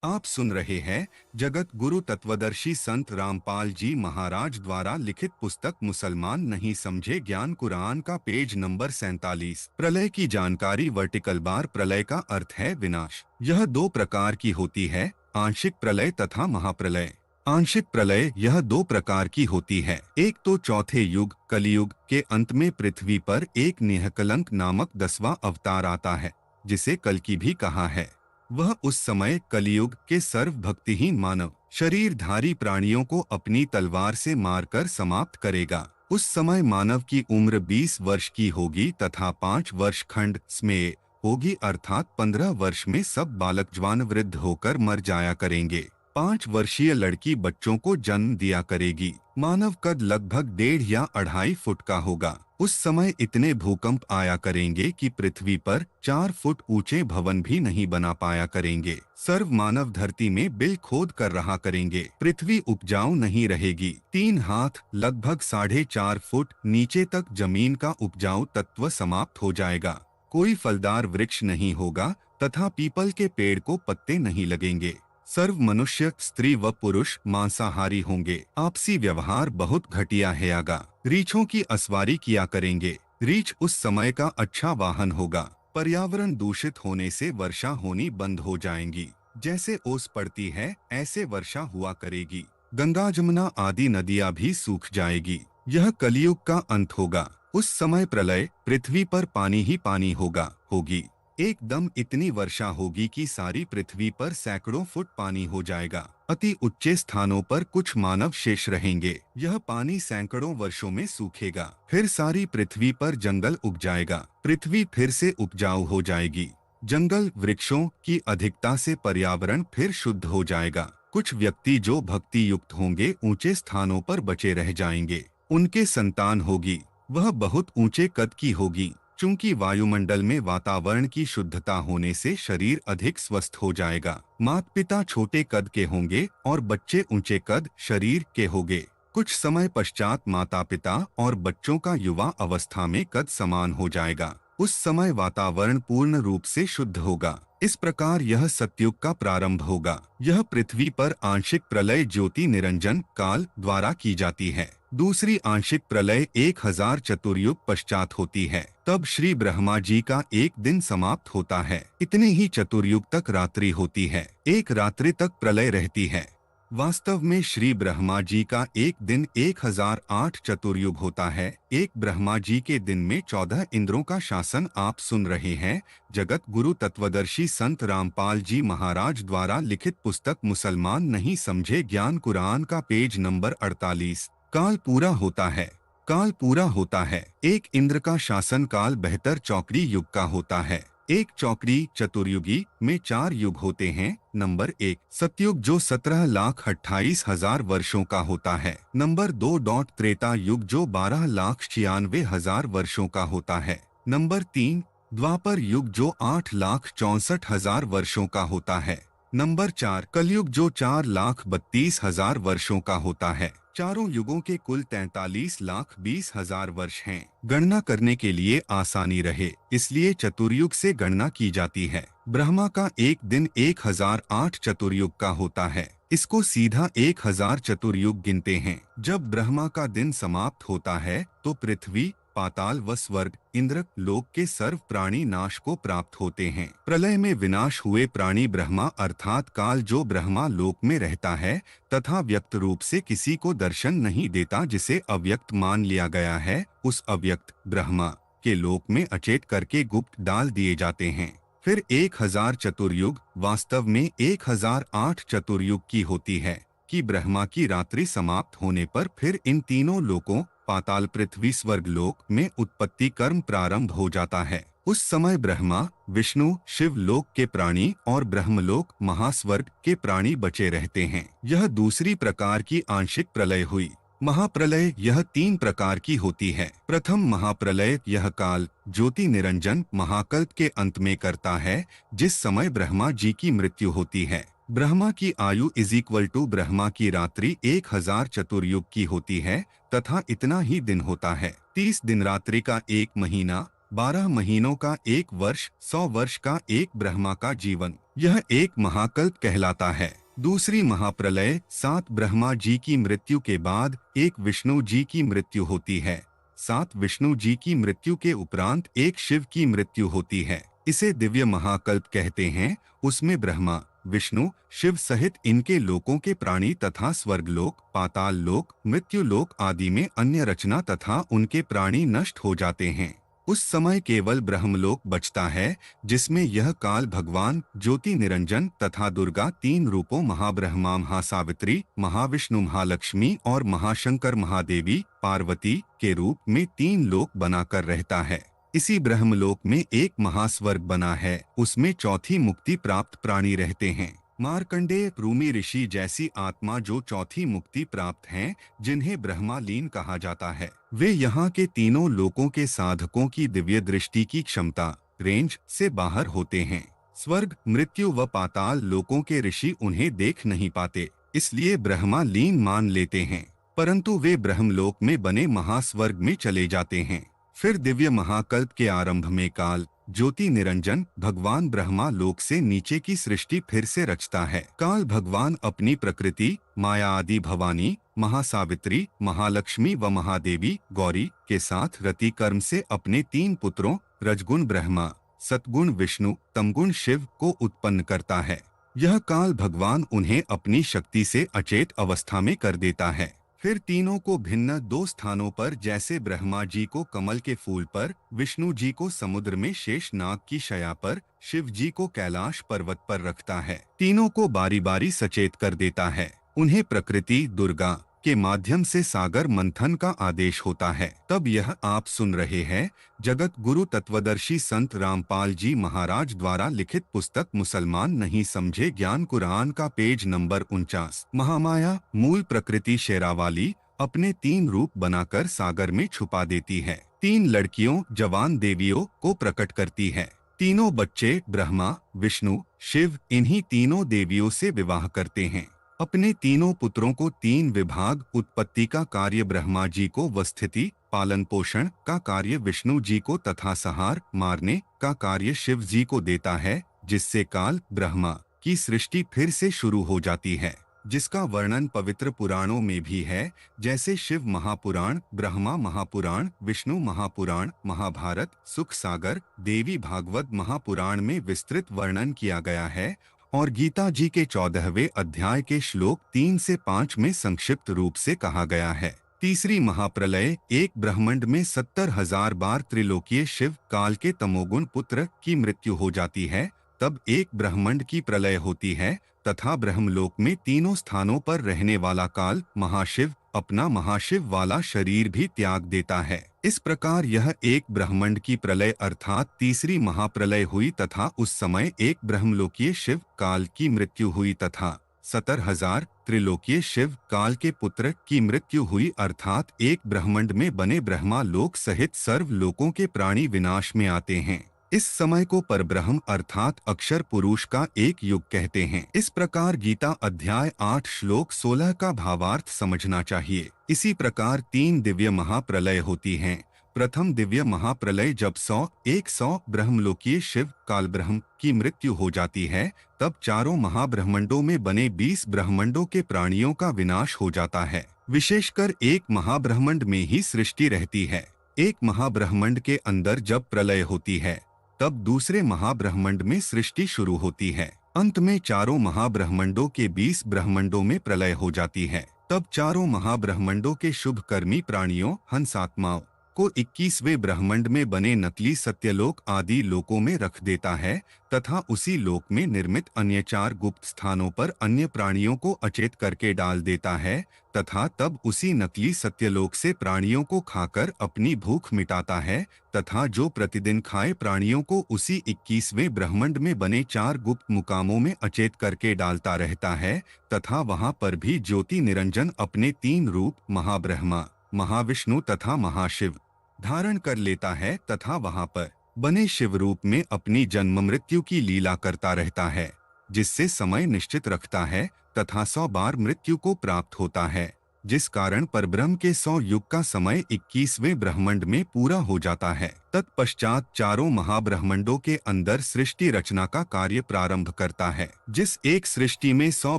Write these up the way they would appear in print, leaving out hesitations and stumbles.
आप सुन रहे हैं जगत गुरु तत्वदर्शी संत रामपाल जी महाराज द्वारा लिखित पुस्तक मुसलमान नहीं समझे ज्ञान कुरान का पेज नंबर 47। प्रलय की जानकारी। Vertical bar. प्रलय का अर्थ है विनाश। यह दो प्रकार की होती है, आंशिक प्रलय तथा महाप्रलय। आंशिक प्रलय यह दो प्रकार की होती है। एक तो चौथे युग कलियुग के अंत में पृथ्वी पर एक निहकलंक नामक 10वां अवतार आता है, जिसे कल्कि भी कहा है। वह उस समय कलियुग के सर्व भक्तिहीन मानव शरीरधारी प्राणियों को अपनी तलवार से मारकर समाप्त करेगा। उस समय मानव की उम्र 20 वर्ष की होगी तथा 5 वर्ष खंड में होगी, अर्थात 15 वर्ष में सब बालक जवान वृद्ध होकर मर जाया करेंगे। 5 वर्षीय लड़की बच्चों को जन्म दिया करेगी। मानव कद लगभग 1.5 या 2.5 फुट का होगा। उस समय इतने भूकंप आया करेंगे कि पृथ्वी पर 4 फुट ऊंचे भवन भी नहीं बना पाया करेंगे। सर्व मानव धरती में बिल खोद कर रहा करेंगे। पृथ्वी उपजाऊ नहीं रहेगी। 3 हाथ लगभग 4.5 फुट नीचे तक जमीन का उपजाऊ तत्व समाप्त हो जाएगा। कोई फलदार वृक्ष नहीं होगा तथा पीपल के पेड़ को पत्ते नहीं लगेंगे। सर्व मनुष्य स्त्री व पुरुष मांसाहारी होंगे। आपसी व्यवहार बहुत घटिया हैगा। रीछों की असवारी किया करेंगे। रीछ उस समय का अच्छा वाहन होगा। पर्यावरण दूषित होने से वर्षा होनी बंद हो जाएंगी। जैसे ओस पड़ती है ऐसे वर्षा हुआ करेगी। गंगा जमुना आदि नदियां भी सूख जाएगी। यह कलियुग का अंत होगा। उस समय प्रलय पृथ्वी पर पानी ही पानी होगी। एकदम इतनी वर्षा होगी कि सारी पृथ्वी पर सैकड़ों फुट पानी हो जाएगा। अति ऊंचे स्थानों पर कुछ मानव शेष रहेंगे। यह पानी सैकड़ों वर्षों में सूखेगा। फिर सारी पृथ्वी पर जंगल उग जाएगा। पृथ्वी फिर से उपजाऊ हो जाएगी। जंगल वृक्षों की अधिकता से पर्यावरण फिर शुद्ध हो जाएगा। कुछ व्यक्ति जो भक्ति युक्त होंगे ऊंचे स्थानों पर बचे रह जाएंगे। उनके संतान होगी, वह बहुत ऊंचे कद की होगी। चूंकि वायुमंडल में वातावरण की शुद्धता होने से शरीर अधिक स्वस्थ हो जाएगा। माता पिता छोटे कद के होंगे और बच्चे ऊंचे कद शरीर के होंगे। कुछ समय पश्चात माता पिता और बच्चों का युवा अवस्था में कद समान हो जाएगा। उस समय वातावरण पूर्ण रूप से शुद्ध होगा। इस प्रकार यह सतयुग का प्रारंभ होगा। यह पृथ्वी पर आंशिक प्रलय ज्योति निरंजन काल द्वारा की जाती है। दूसरी आंशिक प्रलय 1000 चतुर्युग पश्चात होती है। तब श्री ब्रह्मा जी का एक दिन समाप्त होता है। इतने ही चतुर्युग तक रात्रि होती है। एक रात्रि तक प्रलय रहती है। वास्तव में श्री ब्रह्मा जी का एक दिन 1008 चतुर्युग होता है। एक ब्रह्मा जी के दिन में 14 इंद्रों का शासन। आप सुन रहे हैं जगत गुरु तत्वदर्शी संत रामपाल जी महाराज द्वारा लिखित पुस्तक मुसलमान नहीं समझे ज्ञान कुरान का पेज नंबर 48। काल पूरा होता है। काल पूरा होता है। एक इंद्र का शासन काल 72 चौकड़ी युग का होता है। एक चौकड़ी चतुर्युगी में 4 युग होते हैं। नंबर 1 सतयुग जो 17,28,000 वर्षों का होता है। नंबर 2 त्रेता युग जो 12,96,000 वर्षों का होता है। नंबर 3 द्वापर युग जो 8,64,000 वर्षों का होता है। नंबर 4 कलयुग जो 4,32,000 वर्षों का होता है। चारों युगों के कुल 43,20,000 वर्ष हैं। गणना करने के लिए आसानी रहे इसलिए चतुर्युग से गणना की जाती है। ब्रह्मा का एक दिन 1008 चतुर्युग का होता है। इसको सीधा 1000 चतुर्युग गिनते हैं। जब ब्रह्मा का दिन समाप्त होता है तो पृथ्वी पाताल व स्वर्ग इंद्र लोक के सर्व प्राणी नाश को प्राप्त होते हैं। प्रलय में विनाश हुए प्राणी ब्रह्मा अर्थात काल जो ब्रह्मा लोक में रहता है तथा व्यक्त रूप से किसी को दर्शन नहीं देता, जिसे अव्यक्त मान लिया गया है, उस अव्यक्त ब्रह्मा के लोक में अचेत करके गुप्त डाल दिए जाते हैं। फिर 1000 चतुर्युग वास्तव में 1008 चतुर्युग की होती है कि ब्रह्मा की रात्रि समाप्त होने पर फिर इन तीनों लोकों पाताल पृथ्वी स्वर्ग लोक में उत्पत्ति कर्म प्रारंभ हो जाता है। उस समय ब्रह्मा विष्णु शिव लोक के प्राणी और ब्रह्मलोक महास्वर्ग के प्राणी बचे रहते हैं। यह दूसरी प्रकार की आंशिक प्रलय हुई। महाप्रलय यह 3 प्रकार की होती है। प्रथम महाप्रलय यह काल ज्योति निरंजन महाकल्प के अंत में करता है, जिस समय ब्रह्मा जी की मृत्यु होती है। ब्रह्मा की आयु = ब्रह्मा की रात्रि 1000 चतुर्युग की होती है तथा इतना ही दिन होता है। 30 दिन रात्रि का 1 महीना, 12 महीनों का 1 वर्ष, 100 वर्ष का 1 ब्रह्मा का जीवन। यह एक महाकल्प कहलाता है। दूसरी महाप्रलय 7 ब्रह्मा जी की मृत्यु के बाद एक विष्णु जी की मृत्यु होती है। 7 विष्णु जी की मृत्यु के उपरांत एक शिव की मृत्यु होती है। इसे दिव्य महाकल्प कहते हैं। उसमें ब्रह्मा, विष्णु, शिव सहित इनके लोकों के प्राणी तथा स्वर्गलोक, पाताल लोक, मृत्यु लोक आदि में अन्य रचना तथा उनके प्राणी नष्ट हो जाते हैं। उस समय केवल ब्रह्मलोक बचता है, जिसमें यह काल भगवान, ज्योति निरंजन तथा दुर्गा तीन रूपों महाब्रह्मा, महासावित्री, महाविष्णु, महालक्ष्मी और महाशंकर, महादेवी, पार्वती के रूप में तीन लोक बनाकर रहता है। इसी ब्रह्मलोक में एक महास्वर्ग बना है, उसमें चौथी मुक्ति प्राप्त प्राणी रहते हैं। मार्कंडेय, रूमी ऋषि जैसी आत्मा जो चौथी मुक्ति प्राप्त हैं, जिन्हें ब्रह्मालीन कहा जाता है, वे यहाँ के तीनों लोकों के साधकों की दिव्य दृष्टि की क्षमता, रेंज से बाहर होते हैं। स्वर्ग, मृत्यु व पाताल लोकों के ऋषि उन्हें देख नहीं पाते, इसलिए ब्रह्मालीन मान लेते हैं, परंतु वे ब्रह्मलोक में बने महास्वर्ग में चले जाते हैं। फिर दिव्य महाकल्प के आरंभ में काल, ज्योति निरंजन भगवान ब्रह्मा लोक से नीचे की सृष्टि फिर से रचता है। काल भगवान अपनी प्रकृति, माया आदि भवानी, महासावित्री, महालक्ष्मी व महादेवी गौरी के साथ रति कर्म से अपने तीन पुत्रों रजगुण ब्रह्मा, सतगुण विष्णु, तमगुण शिव को उत्पन्न करता है। यह काल भगवान उन्हें अपनी शक्ति से अचेत अवस्था में कर देता है। फिर तीनों को भिन्न दो स्थानों पर, जैसे ब्रह्मा जी को कमल के फूल पर, विष्णु जी को समुद्र में शेष नाग की शया पर, शिव जी को कैलाश पर्वत पर रखता है। तीनों को बारी बारी सचेत कर देता है। उन्हें प्रकृति दुर्गा के माध्यम से सागर मंथन का आदेश होता है। तब यह आप सुन रहे हैं जगत गुरु तत्वदर्शी संत रामपाल जी महाराज द्वारा लिखित पुस्तक मुसलमान नहीं समझे ज्ञान कुरान का पेज नंबर 49। महामाया मूल प्रकृति शेरावाली अपने तीन रूप बनाकर सागर में छुपा देती है। तीन लड़कियों जवान देवियों को प्रकट करती है। तीनों बच्चे ब्रह्मा, विष्णु, शिव इन्हीं तीनों देवियों से विवाह करते हैं। अपने तीनों पुत्रों को तीन विभाग, उत्पत्ति का कार्य ब्रह्मा जी को व स्थिति पालन पोषण का कार्य विष्णु जी को तथा संहार मारने का कार्य शिव जी को देता है, जिससे काल ब्रह्मा की सृष्टि फिर से शुरू हो जाती है, जिसका वर्णन पवित्र पुराणों में भी है, जैसे शिव महापुराण, ब्रह्मा महापुराण, विष्णु महापुराण, महाभारत, सुख सागर, देवी भागवत महापुराण में विस्तृत वर्णन किया गया है और गीता जी के 14वें अध्याय के श्लोक 3 से 5 में संक्षिप्त रूप से कहा गया है। तीसरी महाप्रलय एक ब्रह्मांड में 70,000 बार त्रिलोकीय शिव काल के तमोगुण पुत्र की मृत्यु हो जाती है। तब एक ब्रह्मांड की प्रलय होती है तथा ब्रह्मलोक में तीनों स्थानों पर रहने वाला काल महाशिव अपना महाशिव वाला शरीर भी त्याग देता है। इस प्रकार यह एक ब्रह्मांड की प्रलय अर्थात तीसरी महाप्रलय हुई तथा उस समय एक ब्रह्मलोकीय शिव काल की मृत्यु हुई तथा 70,000 त्रिलोकीय शिव काल के पुत्र की मृत्यु हुई अर्थात एक ब्रह्मांड में बने ब्रह्मा लोक सहित सर्व लोकों के प्राणी विनाश में आते हैं। इस समय को परब्रह्म अर्थात अक्षर पुरुष का एक युग कहते हैं। इस प्रकार गीता अध्याय 8 श्लोक 16 का भावार्थ समझना चाहिए। इसी प्रकार तीन दिव्य महाप्रलय होती हैं। प्रथम दिव्य महाप्रलय जब 100 ब्रह्मलोकीय शिव काल ब्रह्म की मृत्यु हो जाती है, तब चारों महाब्रह्मंडों में बने 20 ब्रह्मंडों के प्राणियों का विनाश हो जाता है। विशेषकर एक महाब्रह्मंड में ही सृष्टि रहती है। एक महाब्रह्मंड के अंदर जब प्रलय होती है, तब दूसरे महाब्रह्मंड में सृष्टि शुरू होती है। अंत में चारों महाब्रह्मंडों के 20 ब्रह्मंडों में प्रलय हो जाती है। तब चारों महाब्रह्मंडों के शुभ कर्मी प्राणियों हंसात्माओं को 21वें ब्रह्मंड में बने नकली सत्यलोक आदि लोकों में रख देता है तथा उसी लोक में निर्मित अन्य 4 गुप्त स्थानों पर अन्य प्राणियों को अचेत करके डाल देता है तथा तब उसी नकली सत्यलोक से प्राणियों को खाकर अपनी भूख मिटाता है तथा जो प्रतिदिन खाए प्राणियों को उसी 21वें ब्रह्मंड में बने 4 गुप्त मुकामों में अचेत करके डालता रहता है तथा वहां पर भी ज्योति निरंजन अपने 3 रूप महाब्रह्मा, महाविष्णु तथा महाशिव धारण कर लेता है तथा वहां पर बने शिव रूप में अपनी जन्म मृत्यु की लीला करता रहता है, जिससे समय निश्चित रखता है तथा 100 बार मृत्यु को प्राप्त होता है, जिस कारण परब्रह्म के 100 युग का समय 21वें ब्रह्मांड में पूरा हो जाता है। तत्पश्चात चारों महाब्रह्मांडों के अंदर सृष्टि रचना का कार्य प्रारंभ करता है। जिस एक सृष्टि में 100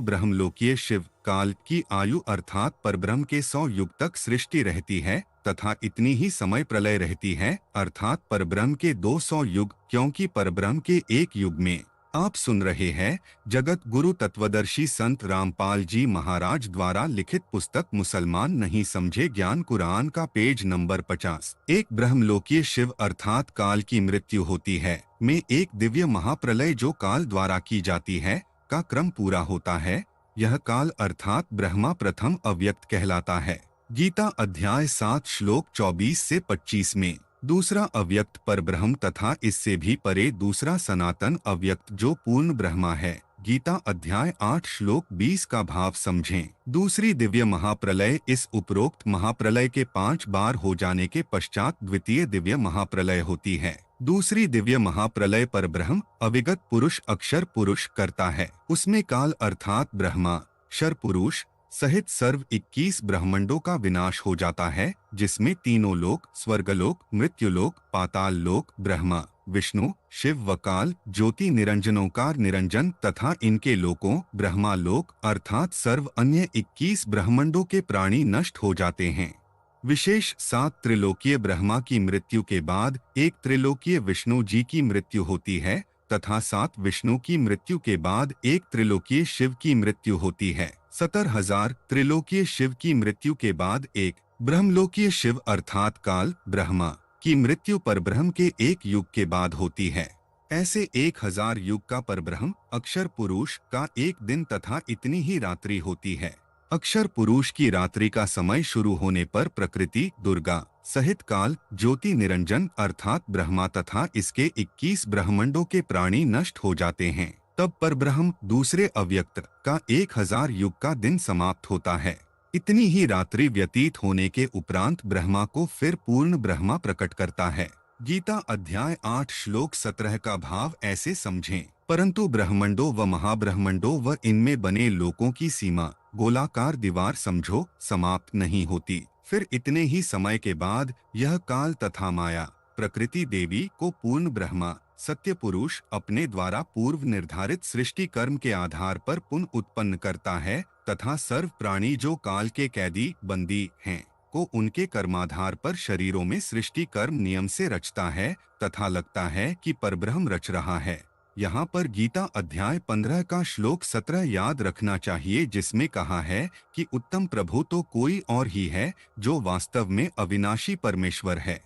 ब्रह्मलोकीय शिव काल की आयु अर्थात परब्रह्म के 100 युग तक सृष्टि रहती है तथा इतनी ही समय प्रलय रहती है अर्थात परब्रह्म के 200 युग, क्योंकि परब्रह्म के एक युग में। आप सुन रहे हैं जगत गुरु तत्वदर्शी संत रामपाल जी महाराज द्वारा लिखित पुस्तक मुसलमान नहीं समझे ज्ञान कुरान का पेज नंबर 50। एक ब्रह्मलोकीय शिव अर्थात काल की मृत्यु होती है में एक दिव्य महाप्रलय जो काल द्वारा की जाती है का क्रम पूरा होता है। यह काल अर्थात ब्रह्मा प्रथम अव्यक्त कहलाता है। गीता अध्याय 7 श्लोक 24 से 25 में दूसरा अव्यक्त परब्रह्म तथा इससे भी परे दूसरा सनातन अव्यक्त जो पूर्ण ब्रह्मा है। गीता अध्याय 8 श्लोक 20 का भाव समझें। दूसरी दिव्य महाप्रलय इस उपरोक्त महाप्रलय के 5 बार हो जाने के पश्चात द्वितीय दिव्य महाप्रलय होती है। दूसरी दिव्य महाप्रलय पर ब्रह्म अविगत पुरुष अक्षर पुरुष करता है। उसमें काल अर्थात ब्रह्मा क्षर पुरुष सहित सर्व 21 ब्रह्मांडों का विनाश हो जाता है, जिसमें तीनों लोक स्वर्गलोक, मृत्युलोक, पाताल लोक, ब्रह्मा विष्णु शिव व काल ज्योति निरंजनोकार निरंजन तथा इनके लोकों ब्रह्मा लोक अर्थात सर्व अन्य 21 ब्रह्मांडों के प्राणी नष्ट हो जाते हैं। विशेष 7 त्रिलोकीय ब्रह्मा की मृत्यु के बाद एक त्रिलोकीय विष्णु जी की मृत्यु होती है तथा 7 विष्णु की मृत्यु के बाद एक त्रिलोकीय शिव की मृत्यु होती है। 70,000 त्रिलोकीय शिव की मृत्यु के बाद एक ब्रह्मलोकीय शिव अर्थात काल ब्रह्मा की मृत्यु परब्रह्म के एक युग के बाद होती है। ऐसे 1000 युग का परब्रह्म अक्षर पुरुष का एक दिन तथा इतनी ही रात्रि होती है। अक्षर पुरुष की रात्रि का समय शुरू होने पर प्रकृति दुर्गा सहित काल ज्योति निरंजन अर्थात ब्रह्मा तथा इसके 21 ब्रह्मांडों के प्राणी नष्ट हो जाते हैं। तब परब्रह्म दूसरे अव्यक्त का 1000 युग का दिन समाप्त होता है। इतनी ही रात्रि व्यतीत होने के उपरांत ब्रह्मा को फिर पूर्ण ब्रह्मा प्रकट करता है। गीता अध्याय 8 श्लोक 17 का भाव ऐसे समझें। परंतु ब्रह्मांडों व महाब्रह्मांडों व इनमें बने लोकों की सीमा गोलाकार दीवार समझो समाप्त नहीं होती। फिर इतने ही समय के बाद यह काल तथा माया प्रकृति देवी को पूर्ण ब्रह्मा सत्य पुरुष अपने द्वारा पूर्व निर्धारित सृष्टि कर्म के आधार पर पुनः उत्पन्न करता है तथा सर्व प्राणी जो काल के कैदी बंदी हैं को उनके कर्माधार पर शरीरों में सृष्टि कर्म नियम से रचता है तथा लगता है कि परब्रह्म रच रहा है। यहाँ पर गीता अध्याय 15 का श्लोक 17 याद रखना चाहिए, जिसमें कहा है कि उत्तम प्रभु तो कोई और ही है जो वास्तव में अविनाशी परमेश्वर है,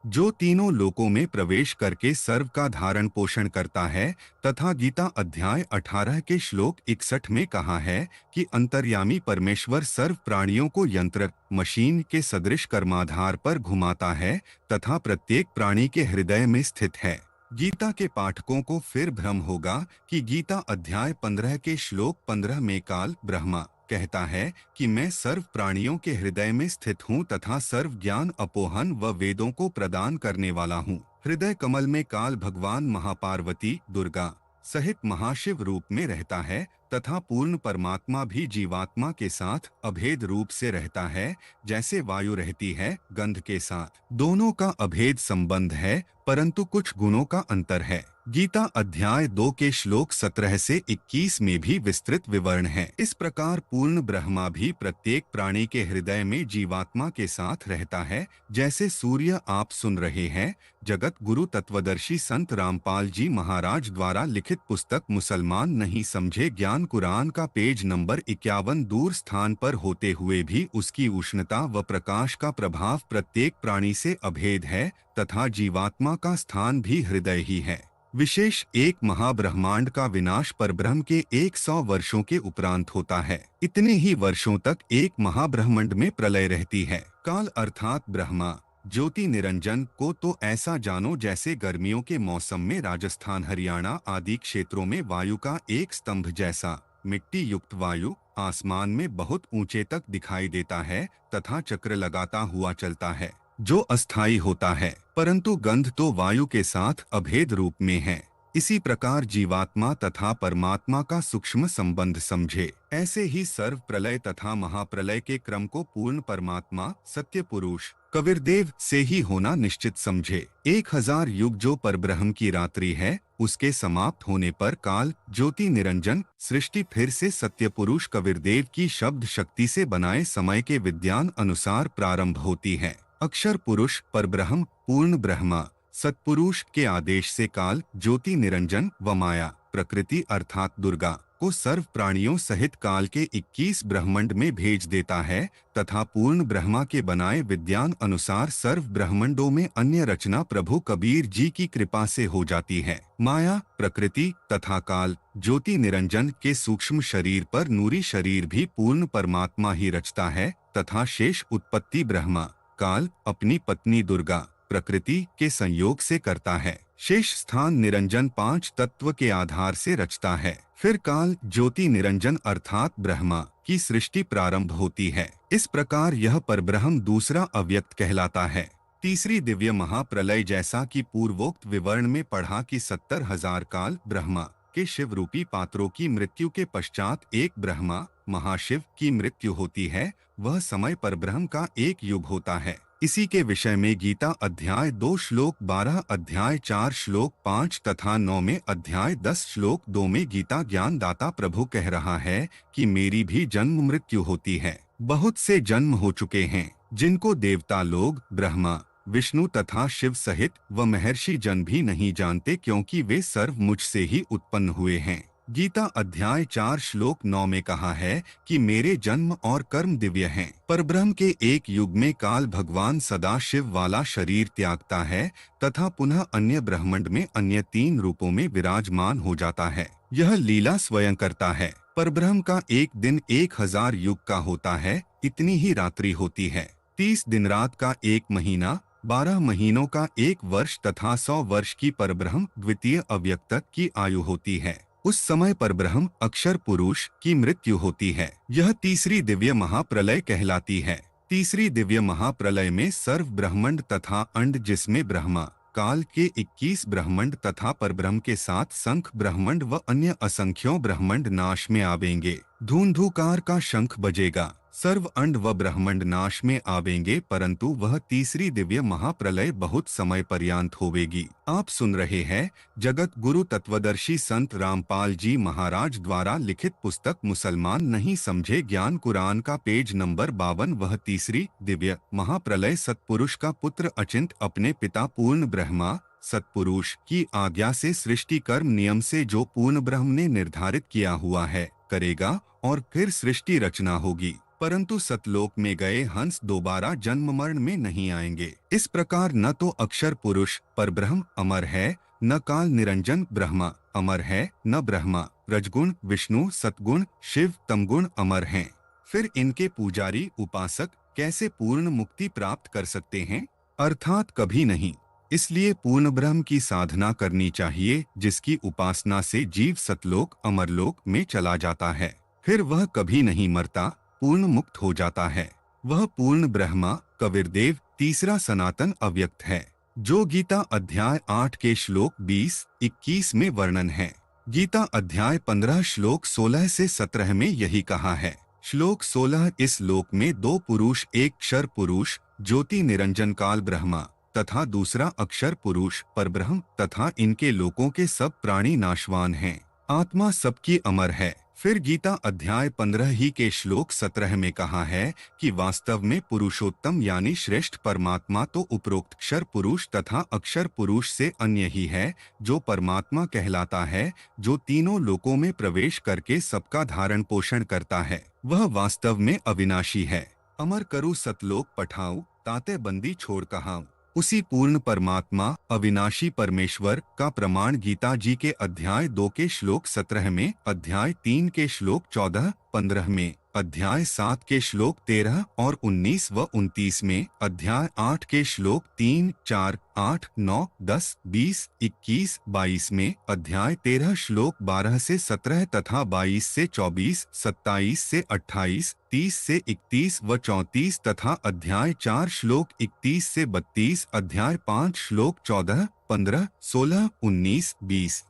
जो तीनों लोकों में प्रवेश करके सर्व का धारण पोषण करता है। तथा गीता अध्याय 18 के श्लोक 61 में कहा है कि अंतर्यामी परमेश्वर सर्व प्राणियों को यंत्र मशीन के सदृश कर्माधार पर घुमाता है तथा प्रत्येक प्राणी के हृदय में स्थित है। गीता के पाठकों को फिर भ्रम होगा कि गीता अध्याय 15 के श्लोक 15 में काल ब्रह्मा कहता है कि मैं सर्व प्राणियों के हृदय में स्थित हूँ तथा सर्व ज्ञान अपोहन व वेदों को प्रदान करने वाला हूँ। हृदय कमल में काल भगवान महापार्वती दुर्गा सहित महाशिव रूप में रहता है तथा पूर्ण परमात्मा भी जीवात्मा के साथ अभेद रूप से रहता है, जैसे वायु रहती है गंध के साथ। दोनों का अभेद संबंध है परंतु कुछ गुणों का अंतर है। गीता अध्याय 2 के श्लोक 17 से 21 में भी विस्तृत विवरण है। इस प्रकार पूर्ण ब्रह्मा भी प्रत्येक प्राणी के हृदय में जीवात्मा के साथ रहता है। जैसे सूर्य आप सुन रहे हैं जगत गुरु तत्वदर्शी संत रामपाल जी महाराज द्वारा लिखित पुस्तक मुसलमान नहीं समझे ज्ञान कुरान का पेज नंबर 51 दूर स्थान पर होते हुए भी उसकी उष्णता व प्रकाश का प्रभाव प्रत्येक प्राणी से अभेद है तथा जीवात्मा का स्थान भी हृदय ही है। विशेष एक महाब्रह्मांड का विनाश परब्रह्म के 100 वर्षों के उपरांत होता है। इतने ही वर्षों तक एक महाब्रह्मांड में प्रलय रहती है। काल अर्थात ब्रह्मा ज्योति निरंजन को तो ऐसा जानो जैसे गर्मियों के मौसम में राजस्थान हरियाणा आदि क्षेत्रों में वायु का एक स्तंभ जैसा मिट्टी युक्त वायु आसमान में बहुत ऊंचे तक दिखाई देता है तथा चक्र लगाता हुआ चलता है, जो अस्थायी होता है, परंतु गंध तो वायु के साथ अभेद रूप में है। इसी प्रकार जीवात्मा तथा परमात्मा का सूक्ष्म संबंध समझे। ऐसे ही सर्व प्रलय तथा महाप्रलय के क्रम को पूर्ण परमात्मा सत्य पुरुष कबीरदेव से ही होना निश्चित समझे। 1000 युग जो परब्रह्म की रात्रि है, उसके समाप्त होने पर काल ज्योति निरंजन सृष्टि फिर से सत्य पुरुष कबीरदेव की शब्द शक्ति से बनाए समय के विज्ञान अनुसार प्रारंभ होती है। अक्षर पुरुष परब्रह्म पूर्ण ब्रह्मा सत्पुरुष के आदेश से काल ज्योति निरंजन व माया प्रकृति अर्थात दुर्गा को सर्व प्राणियों सहित काल के 21 ब्रह्मांड में भेज देता है तथा पूर्ण ब्रह्मा के बनाए विज्ञान अनुसार सर्व ब्रह्मांडों में अन्य रचना प्रभु कबीर जी की कृपा से हो जाती है। माया प्रकृति तथा काल ज्योति निरंजन के सूक्ष्म शरीर पर नूरी शरीर भी पूर्ण परमात्मा ही रचता है तथा शेष उत्पत्ति ब्रह्मा काल अपनी पत्नी दुर्गा प्रकृति के संयोग से करता है। शेष स्थान निरंजन 5 तत्व के आधार से रचता है। फिर काल ज्योति निरंजन अर्थात ब्रह्मा की सृष्टि प्रारंभ होती है। इस प्रकार यह परब्रह्म दूसरा अव्यक्त कहलाता है। तीसरी दिव्य महाप्रलय जैसा कि पूर्वोक्त विवरण में पढ़ा कि 70,000 काल ब्रह्मा के शिव रूपी पात्रों की मृत्यु के पश्चात एक ब्रह्मा महाशिव की मृत्यु होती है, वह समय परब्रह्म का एक युग होता है। इसी के विषय में गीता अध्याय 2 श्लोक 12 अध्याय 4 श्लोक 5 तथा 9 में अध्याय 10 श्लोक 2 में गीता ज्ञान दाता प्रभु कह रहा है कि मेरी भी जन्म मृत्यु होती है। बहुत से जन्म हो चुके हैं जिनको देवता लोग ब्रह्मा विष्णु तथा शिव सहित व महर्षि जन भी नहीं जानते, क्योंकि वे सर्व मुझसे ही उत्पन्न हुए हैं। गीता अध्याय 4 श्लोक 9 में कहा है कि मेरे जन्म और कर्म दिव्य हैं। परब्रह्म के एक युग में काल भगवान सदा शिव वाला शरीर त्यागता है तथा पुनः अन्य ब्रह्मांड में अन्य 3 रूपों में विराजमान हो जाता है। यह लीला स्वयं करता है। परब्रह्म का एक दिन 1000 युग का होता है, इतनी ही रात्रि होती है। 30 दिन रात का एक महीना, 12 महीनों का एक वर्ष तथा 100 वर्ष की परब्रह्म द्वितीय अव्यक्त की आयु होती है। उस समय परब्रह्म अक्षर पुरुष की मृत्यु होती है। यह तीसरी दिव्य महाप्रलय कहलाती है। तीसरी दिव्य महाप्रलय में सर्व ब्रह्मांड तथा अंड जिसमें ब्रह्मा काल के 21 ब्रह्मांड तथा परब्रह्म के साथ संख ब्रह्मांड व अन्य असंख्यों ब्रह्मांड नाश में आवेंगे। धूंधुकार का शंख बजेगा, सर्व अंड व ब्रह्मांड नाश में आवेंगे, परंतु वह तीसरी दिव्य महाप्रलय बहुत समय पर्यंत होवेगी। आप सुन रहे हैं जगत गुरु तत्वदर्शी संत रामपाल जी महाराज द्वारा लिखित पुस्तक मुसलमान नहीं समझे ज्ञान कुरान का पेज नंबर 52। वह तीसरी दिव्य महाप्रलय सत्पुरुष का पुत्र अचिंत अपने पिता पूर्ण ब्रह्मा सत्पुरुष की आज्ञा से सृष्टि कर्म नियम से जो पूर्ण ब्रह्म ने निर्धारित किया हुआ है करेगा और फिर सृष्टि रचना होगी, परंतु सतलोक में गए हंस दोबारा जन्म मरण में नहीं आएंगे। इस प्रकार न तो अक्षर पुरुष परब्रह्म अमर है, न काल निरंजन ब्रह्मा अमर है, न ब्रह्मा रजगुण विष्णु सतगुण शिव तमगुण अमर हैं। फिर इनके पुजारी उपासक कैसे पूर्ण मुक्ति प्राप्त कर सकते हैं? अर्थात कभी नहीं। इसलिए पूर्ण ब्रह्म की साधना करनी चाहिए, जिसकी उपासना से जीव सतलोक अमरलोक में चला जाता है। फिर वह कभी नहीं मरता, पूर्ण मुक्त हो जाता है। वह पूर्ण ब्रह्मा कबीरदेव तीसरा सनातन अव्यक्त है, जो गीता अध्याय 8 के श्लोक 20-21 में वर्णन है। गीता अध्याय 15 श्लोक 16 से 17 में यही कहा है। श्लोक 16 इस लोक में 2 पुरुष, एक क्षर पुरुष ज्योति निरंजन काल ब्रह्मा तथा दूसरा अक्षर पुरुष परब्रह्म तथा इनके लोकों के सब प्राणी नाशवान हैं। आत्मा सबकी अमर है। फिर गीता अध्याय 15 ही के श्लोक 17 में कहा है कि वास्तव में पुरुषोत्तम यानी श्रेष्ठ परमात्मा तो उपरोक्त क्षर पुरुष तथा अक्षर पुरुष से अन्य ही है, जो परमात्मा कहलाता है, जो तीनों लोकों में प्रवेश करके सबका धारण पोषण करता है। वह वास्तव में अविनाशी है। अमर करु सतलोक पठाऊं, ताते बंदी छोड़ कहाऊं। उसी पूर्ण परमात्मा अविनाशी परमेश्वर का प्रमाण गीता जी के अध्याय 2 के श्लोक 17 में, अध्याय 3 के श्लोक 14-15 में, अध्याय 7 के श्लोक 13 और 19 व 29 में, अध्याय 8 के श्लोक 3, 4, 8, 9, 10, 20, 21, 22 में, अध्याय 13 श्लोक 12 से 17 तथा 22 से 24, 27 से 28, 30 से 31 व 34 तथा अध्याय 4 श्लोक 31 से 32, अध्याय 5 श्लोक 14, 15, 16, 19, 20।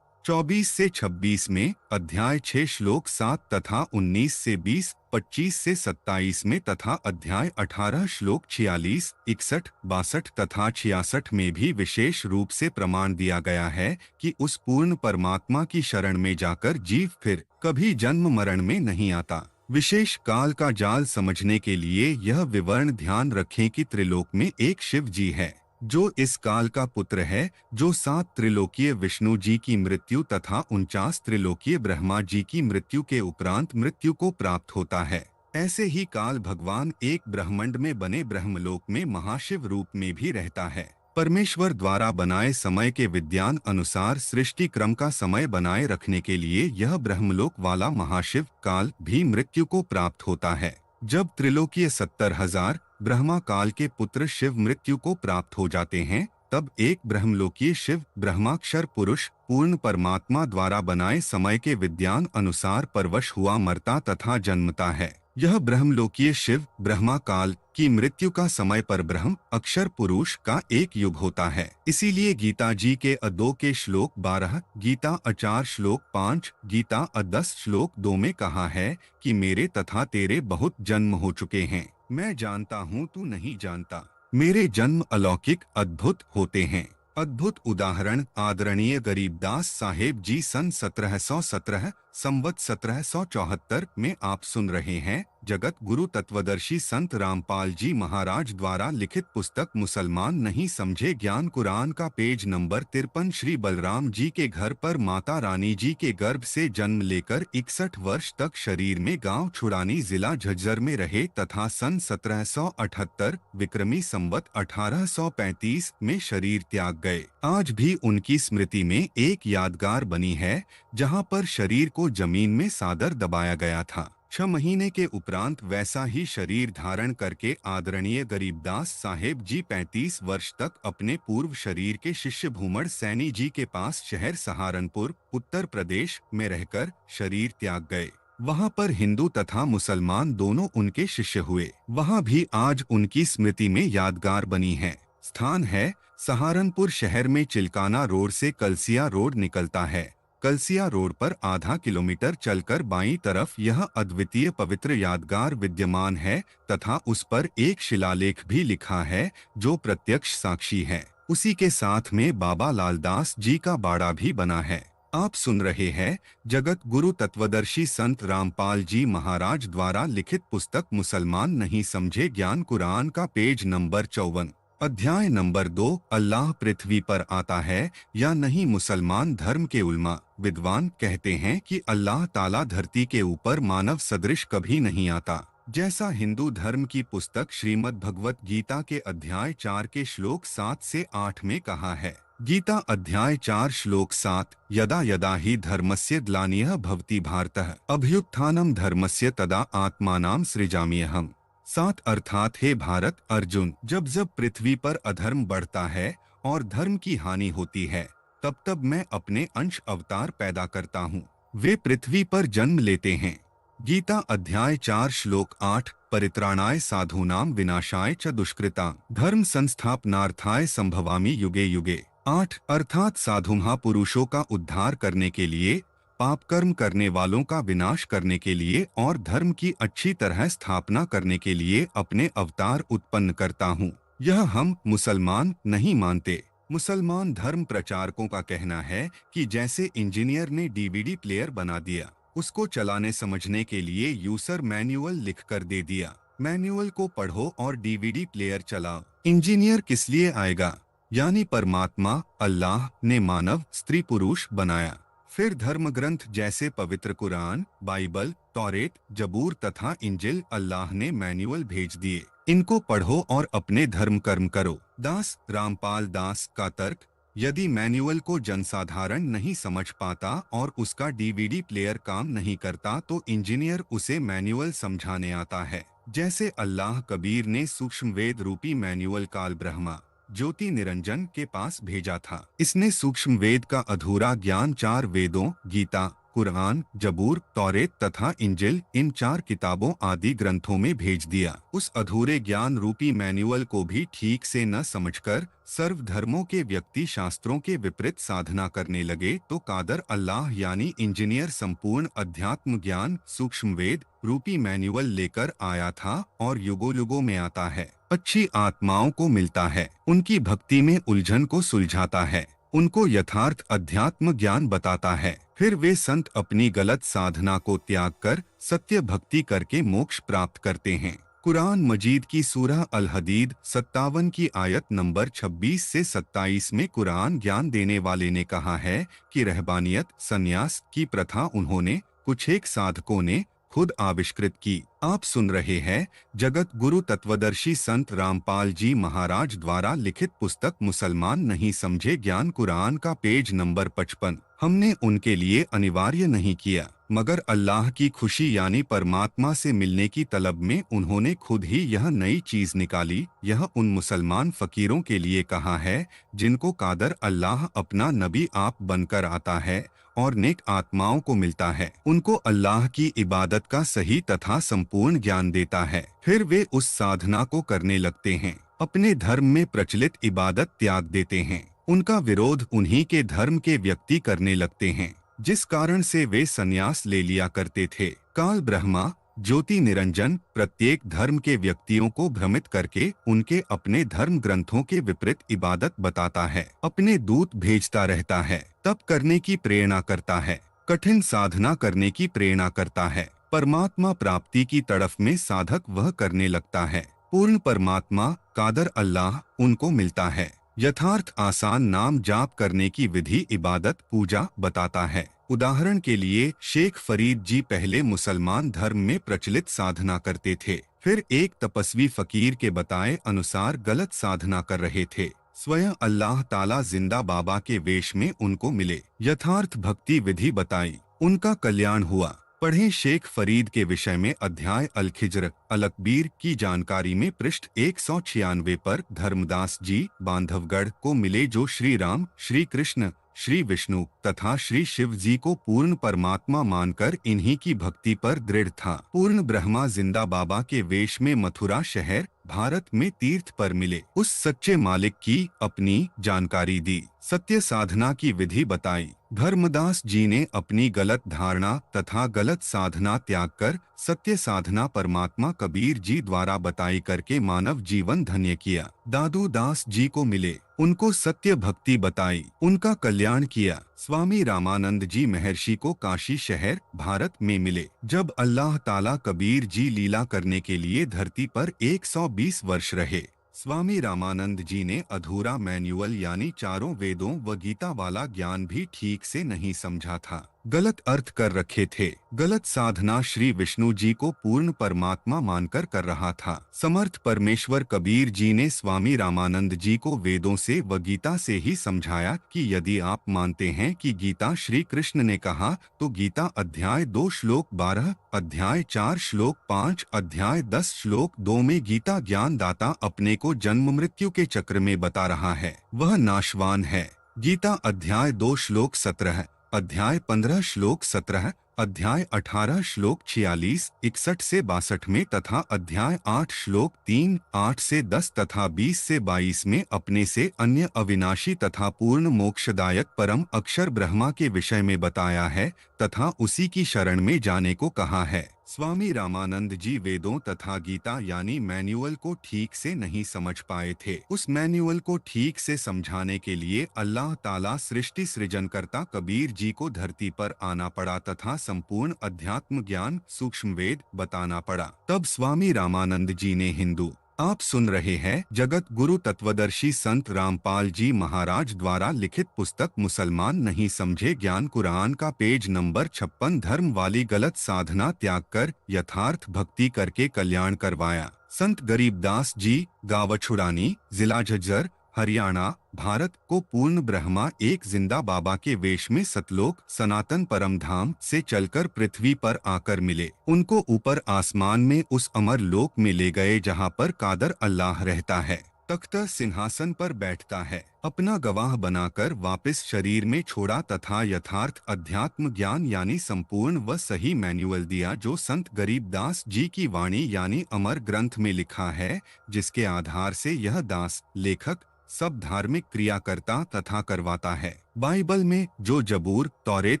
24 से 26 में, अध्याय 6 श्लोक 7 तथा 19 से 20, 25 से 27 में तथा अध्याय 18 श्लोक 46, 61, 62 तथा 66 में भी विशेष रूप से प्रमाण दिया गया है कि उस पूर्ण परमात्मा की शरण में जाकर जीव फिर कभी जन्म मरण में नहीं आता। विशेष काल का जाल समझने के लिए यह विवरण ध्यान रखें कि त्रिलोक में एक शिव जी है जो इस काल का पुत्र है, जो 7 त्रिलोकीय विष्णु जी की मृत्यु तथा 49 त्रिलोकीय ब्रह्मा जी की मृत्यु के उपरांत मृत्यु को प्राप्त होता है। ऐसे ही काल भगवान एक ब्रह्मांड में बने ब्रह्मलोक में महाशिव रूप में भी रहता है। परमेश्वर द्वारा बनाए समय के विज्ञान अनुसार सृष्टि क्रम का समय बनाए रखने के लिए यह ब्रह्मलोक वाला महाशिव काल भी मृत्यु को प्राप्त होता है। जब त्रिलोकीय 70,000 ब्रह्मा काल के पुत्र शिव मृत्यु को प्राप्त हो जाते हैं, तब एक ब्रह्मलोकीय शिव ब्रह्माक्षर पुरुष पूर्ण परमात्मा द्वारा बनाए समय के विज्ञान अनुसार परवश हुआ मरता तथा जन्मता है। यह ब्रह्मलोकीय शिव ब्रह्मा काल की मृत्यु का समय पर ब्रह्म अक्षर पुरुष का एक युग होता है। इसीलिए गीता जी के अ2 के श्लोक 12, गीता अ4 श्लोक 5, गीता अ10 श्लोक 2 में कहा है कि मेरे तथा तेरे बहुत जन्म हो चुके हैं, मैं जानता हूँ तू नहीं जानता। मेरे जन्म अलौकिक अद्भुत होते हैं। अद्भुत उदाहरण आदरणीय गरीबदास साहेब जी सन 1717 संवत 1774 में आप सुन रहे हैं। जगत गुरु तत्वदर्शी संत रामपाल जी महाराज द्वारा लिखित पुस्तक मुसलमान नहीं समझे ज्ञान कुरान का पेज नंबर 53। श्री बलराम जी के घर पर माता रानी जी के गर्भ से जन्म लेकर 61 वर्ष तक शरीर में गांव छुड़ानी जिला झज्जर में रहे तथा सन 1778 विक्रमी संवत 1835 में शरीर त्याग गए। आज भी उनकी स्मृति में एक यादगार बनी है, जहां पर शरीर को जमीन में सादर दबाया गया था। 6 महीने के उपरांत वैसा ही शरीर धारण करके आदरणीय गरीबदास साहेब जी 35 वर्ष तक अपने पूर्व शरीर के शिष्य भूमड़ सैनी जी के पास शहर सहारनपुर उत्तर प्रदेश में रहकर शरीर त्याग गए। वहां पर हिंदू तथा मुसलमान दोनों उनके शिष्य हुए। वहां भी आज उनकी स्मृति में यादगार बनी है। स्थान है सहारनपुर शहर में चिल्काना रोड से कलसिया रोड निकलता है। कलसिया रोड पर आधा किलोमीटर चलकर बाईं तरफ यह अद्वितीय पवित्र यादगार विद्यमान है तथा उस पर एक शिलालेख भी लिखा है जो प्रत्यक्ष साक्षी है। उसी के साथ में बाबा लालदास जी का बाड़ा भी बना है। आप सुन रहे हैं जगत गुरु तत्वदर्शी संत रामपाल जी महाराज द्वारा लिखित पुस्तक मुसलमान नहीं समझे ज्ञान कुरान का पेज नंबर 54, अध्याय नंबर 2, अल्लाह पृथ्वी पर आता है या नहीं। मुसलमान धर्म के उलमा विद्वान कहते हैं कि अल्लाह ताला धरती के ऊपर मानव सदृश कभी नहीं आता। जैसा हिंदू धर्म की पुस्तक श्रीमद् भगवत गीता के अध्याय 4 के श्लोक 7 से 8 में कहा है। गीता अध्याय 4 श्लोक 7, यदा यदा हि धर्मस्य ग्लानिः भवति भारतः अभ्युत्थानं धर्मस्य तदा आत्मानं सृजाम्यहम्। 7 अर्थात हे भारत अर्जुन, जब जब पृथ्वी पर अधर्म बढ़ता है और धर्म की हानि होती है, तब तब मैं अपने अंश अवतार पैदा करता हूँ। वे पृथ्वी पर जन्म लेते हैं। गीता अध्याय 4 श्लोक 8, परित्राणाय साधूनां विनाशाय च दुष्कृतां धर्म संस्थापनार्थाय संभवामि युगे युगे। 8 अर्थात साधु महापुरुषों का उद्धार करने के लिए, पाप कर्म करने वालों का विनाश करने के लिए और धर्म की अच्छी तरह स्थापना करने के लिए अपने अवतार उत्पन्न करता हूँ। यह हम मुसलमान नहीं मानते। मुसलमान धर्म प्रचारकों का कहना है कि जैसे इंजीनियर ने डीवीडी प्लेयर बना दिया, उसको चलाने समझने के लिए यूजर मैनुअल लिख कर दे दिया, मैनुअल को पढ़ो और डीवीडी प्लेयर चलाओ। इंजीनियर किस लिए आएगा? यानी परमात्मा अल्लाह ने मानव स्त्री पुरुष बनाया। फिर धर्म ग्रंथ जैसे पवित्र कुरान, बाइबल, तौरेत, जबूर तथा इंजिल अल्लाह ने मैनुअल भेज दिए। इनको पढ़ो और अपने धर्म कर्म करो। दास रामपाल दास का तर्क, यदि मैनुअल को जनसाधारण नहीं समझ पाता और उसका डीवीडी प्लेयर काम नहीं करता तो इंजीनियर उसे मैनुअल समझाने आता है। जैसे अल्लाह कबीर ने सूक्ष्म वेद रूपी मैनुअल काल ब्रह्मा ज्योति निरंजन के पास भेजा था। इसने सूक्ष्म वेद का अधूरा ज्ञान 4 वेदों गीता, कुरान, जबूर, तौरेत तथा इंजिल इन 4 किताबों आदि ग्रंथों में भेज दिया। उस अधूरे ज्ञान रूपी मैनुअल को भी ठीक से न समझकर सर्व धर्मों के व्यक्ति शास्त्रों के विपरीत साधना करने लगे तो कादर अल्लाह यानी इंजीनियर संपूर्ण अध्यात्म ज्ञान सूक्ष्म वेद रूपी मैनुअल लेकर आया था और युगों युगों में आता है, अच्छी आत्माओं को मिलता है, उनकी भक्ति में उलझन को सुलझाता है, उनको यथार्थ अध्यात्म ज्ञान बताता है। फिर वे संत अपनी गलत साधना को त्याग कर सत्य भक्ति करके मोक्ष प्राप्त करते हैं। कुरान मजीद की सूरह अल हदीद 57 की आयत नंबर 26 से 27 में कुरान ज्ञान देने वाले ने कहा है कि रहबानियत संन्यास की प्रथा उन्होंने कुछ एक साधकों ने खुद आविष्कृत की। आप सुन रहे हैं जगत गुरु तत्वदर्शी संत रामपाल जी महाराज द्वारा लिखित पुस्तक मुसलमान नहीं समझे ज्ञान कुरान का पेज नंबर 55। हमने उनके लिए अनिवार्य नहीं किया, मगर अल्लाह की खुशी यानी परमात्मा से मिलने की तलब में उन्होंने खुद ही यह नई चीज निकाली। यह उन मुसलमान फकीरों के लिए कहा है जिनको कादर अल्लाह अपना नबी आप बनकर आता है और नेक आत्माओं को मिलता है, उनको अल्लाह की इबादत का सही तथा संपूर्ण ज्ञान देता है। फिर वे उस साधना को करने लगते हैं, अपने धर्म में प्रचलित इबादत त्याग देते हैं, उनका विरोध उन्हीं के धर्म के व्यक्ति करने लगते हैं जिस कारण से वे संन्यास ले लिया करते थे। काल ब्रह्मा ज्योति निरंजन प्रत्येक धर्म के व्यक्तियों को भ्रमित करके उनके अपने धर्म ग्रंथों के विपरीत इबादत बताता है, अपने दूत भेजता रहता है, तप करने की प्रेरणा करता है, कठिन साधना करने की प्रेरणा करता है, परमात्मा प्राप्ति की तड़फ में साधक वह करने लगता है। पूर्ण परमात्मा कादर अल्लाह उनको मिलता है। यथार्थ आसान नाम जाप करने की विधि इबादत पूजा बताता है। उदाहरण के लिए शेख फरीद जी पहले मुसलमान धर्म में प्रचलित साधना करते थे, फिर एक तपस्वी फकीर के बताए अनुसार गलत साधना कर रहे थे। स्वयं अल्लाह ताला जिंदा बाबा के वेश में उनको मिले, यथार्थ भक्ति विधि बताई, उनका कल्याण हुआ। पढ़ें शेख फरीद के विषय में अध्याय अल खिज्र अल अकबीर की जानकारी में पृष्ठ 196 पर। धर्मदास जी बांधवगढ़ को मिले जो श्री राम, श्री कृष्ण, श्री विष्णु तथा श्री शिव जी को पूर्ण परमात्मा मानकर इन्हीं की भक्ति पर दृढ़ था। पूर्ण ब्रह्मा जिंदा बाबा के वेश में मथुरा शहर भारत में तीर्थ पर मिले, उस सच्चे मालिक की अपनी जानकारी दी, सत्य साधना की विधि बताई। धर्मदास जी ने अपनी गलत धारणा तथा गलत साधना त्याग कर सत्य साधना परमात्मा कबीर जी द्वारा बताई करके मानव जीवन धन्य किया। दादू दास जी को मिले, उनको सत्य भक्ति बताई, उनका कल्याण किया। स्वामी रामानंद जी महर्षि को काशी शहर भारत में मिले। जब अल्लाह ताला कबीर जी लीला करने के लिए धरती पर 120 वर्ष रहे, स्वामी रामानंद जी ने अधूरा मैनुअल यानी चारों वेदों व गीता वाला ज्ञान भी ठीक से नहीं समझा था, गलत अर्थ कर रखे थे। गलत साधना श्री विष्णु जी को पूर्ण परमात्मा मानकर कर रहा था। समर्थ परमेश्वर कबीर जी ने स्वामी रामानंद जी को वेदों से व गीता से ही समझाया कि यदि आप मानते हैं कि गीता श्री कृष्ण ने कहा तो गीता अध्याय 2 श्लोक 12, अध्याय 4 श्लोक 5, अध्याय 10 श्लोक 2 में गीता ज्ञान दाता अपने को जन्म मृत्यु के चक्र में बता रहा है, वह नाशवान है। गीता अध्याय 2 श्लोक 17, अध्याय 15 श्लोक 17, अध्याय 18 श्लोक 46, 61 से 62 में तथा अध्याय 8 श्लोक 3, 8 से 10 तथा 20 से 22 में अपने से अन्य अविनाशी तथा पूर्ण मोक्षदायक परम अक्षर ब्रह्मा के विषय में बताया है तथा उसी की शरण में जाने को कहा है। स्वामी रामानंद जी वेदों तथा गीता यानी मैनुअल को ठीक से नहीं समझ पाए थे। उस मैनुअल को ठीक से समझाने के लिए अल्लाह ताला सृष्टि सृजनकर्ता कबीर जी को धरती पर आना पड़ा तथा संपूर्ण अध्यात्म ज्ञान सूक्ष्म वेद बताना पड़ा। तब स्वामी रामानंद जी ने हिंदू। आप सुन रहे हैं जगत गुरु तत्वदर्शी संत रामपाल जी महाराज द्वारा लिखित पुस्तक मुसलमान नहीं समझे ज्ञान कुरान का पेज नंबर 56 धर्म वाली गलत साधना त्याग कर यथार्थ भक्ति करके कल्याण करवाया। संत गरीबदास जी गावछुड़ानी जिला झज्जर हरियाणा भारत को पूर्ण ब्रह्मा एक जिंदा बाबा के वेश में सतलोक सनातन परम धाम से चलकर पृथ्वी पर आकर मिले। उनको ऊपर आसमान में उस अमर लोक में ले गए जहां पर कादर अल्लाह रहता है। तख्त सिंहासन पर बैठता है, अपना गवाह बनाकर वापस शरीर में छोड़ा तथा यथार्थ अध्यात्म ज्ञान यानी संपूर्ण व सही मैनुअल दिया, जो संत गरीबदास जी की वाणी यानी अमर ग्रंथ में लिखा है, जिसके आधार से यह दास लेखक सब धार्मिक क्रिया करता तथा करवाता है। बाइबल में जो जबूर, तौरेत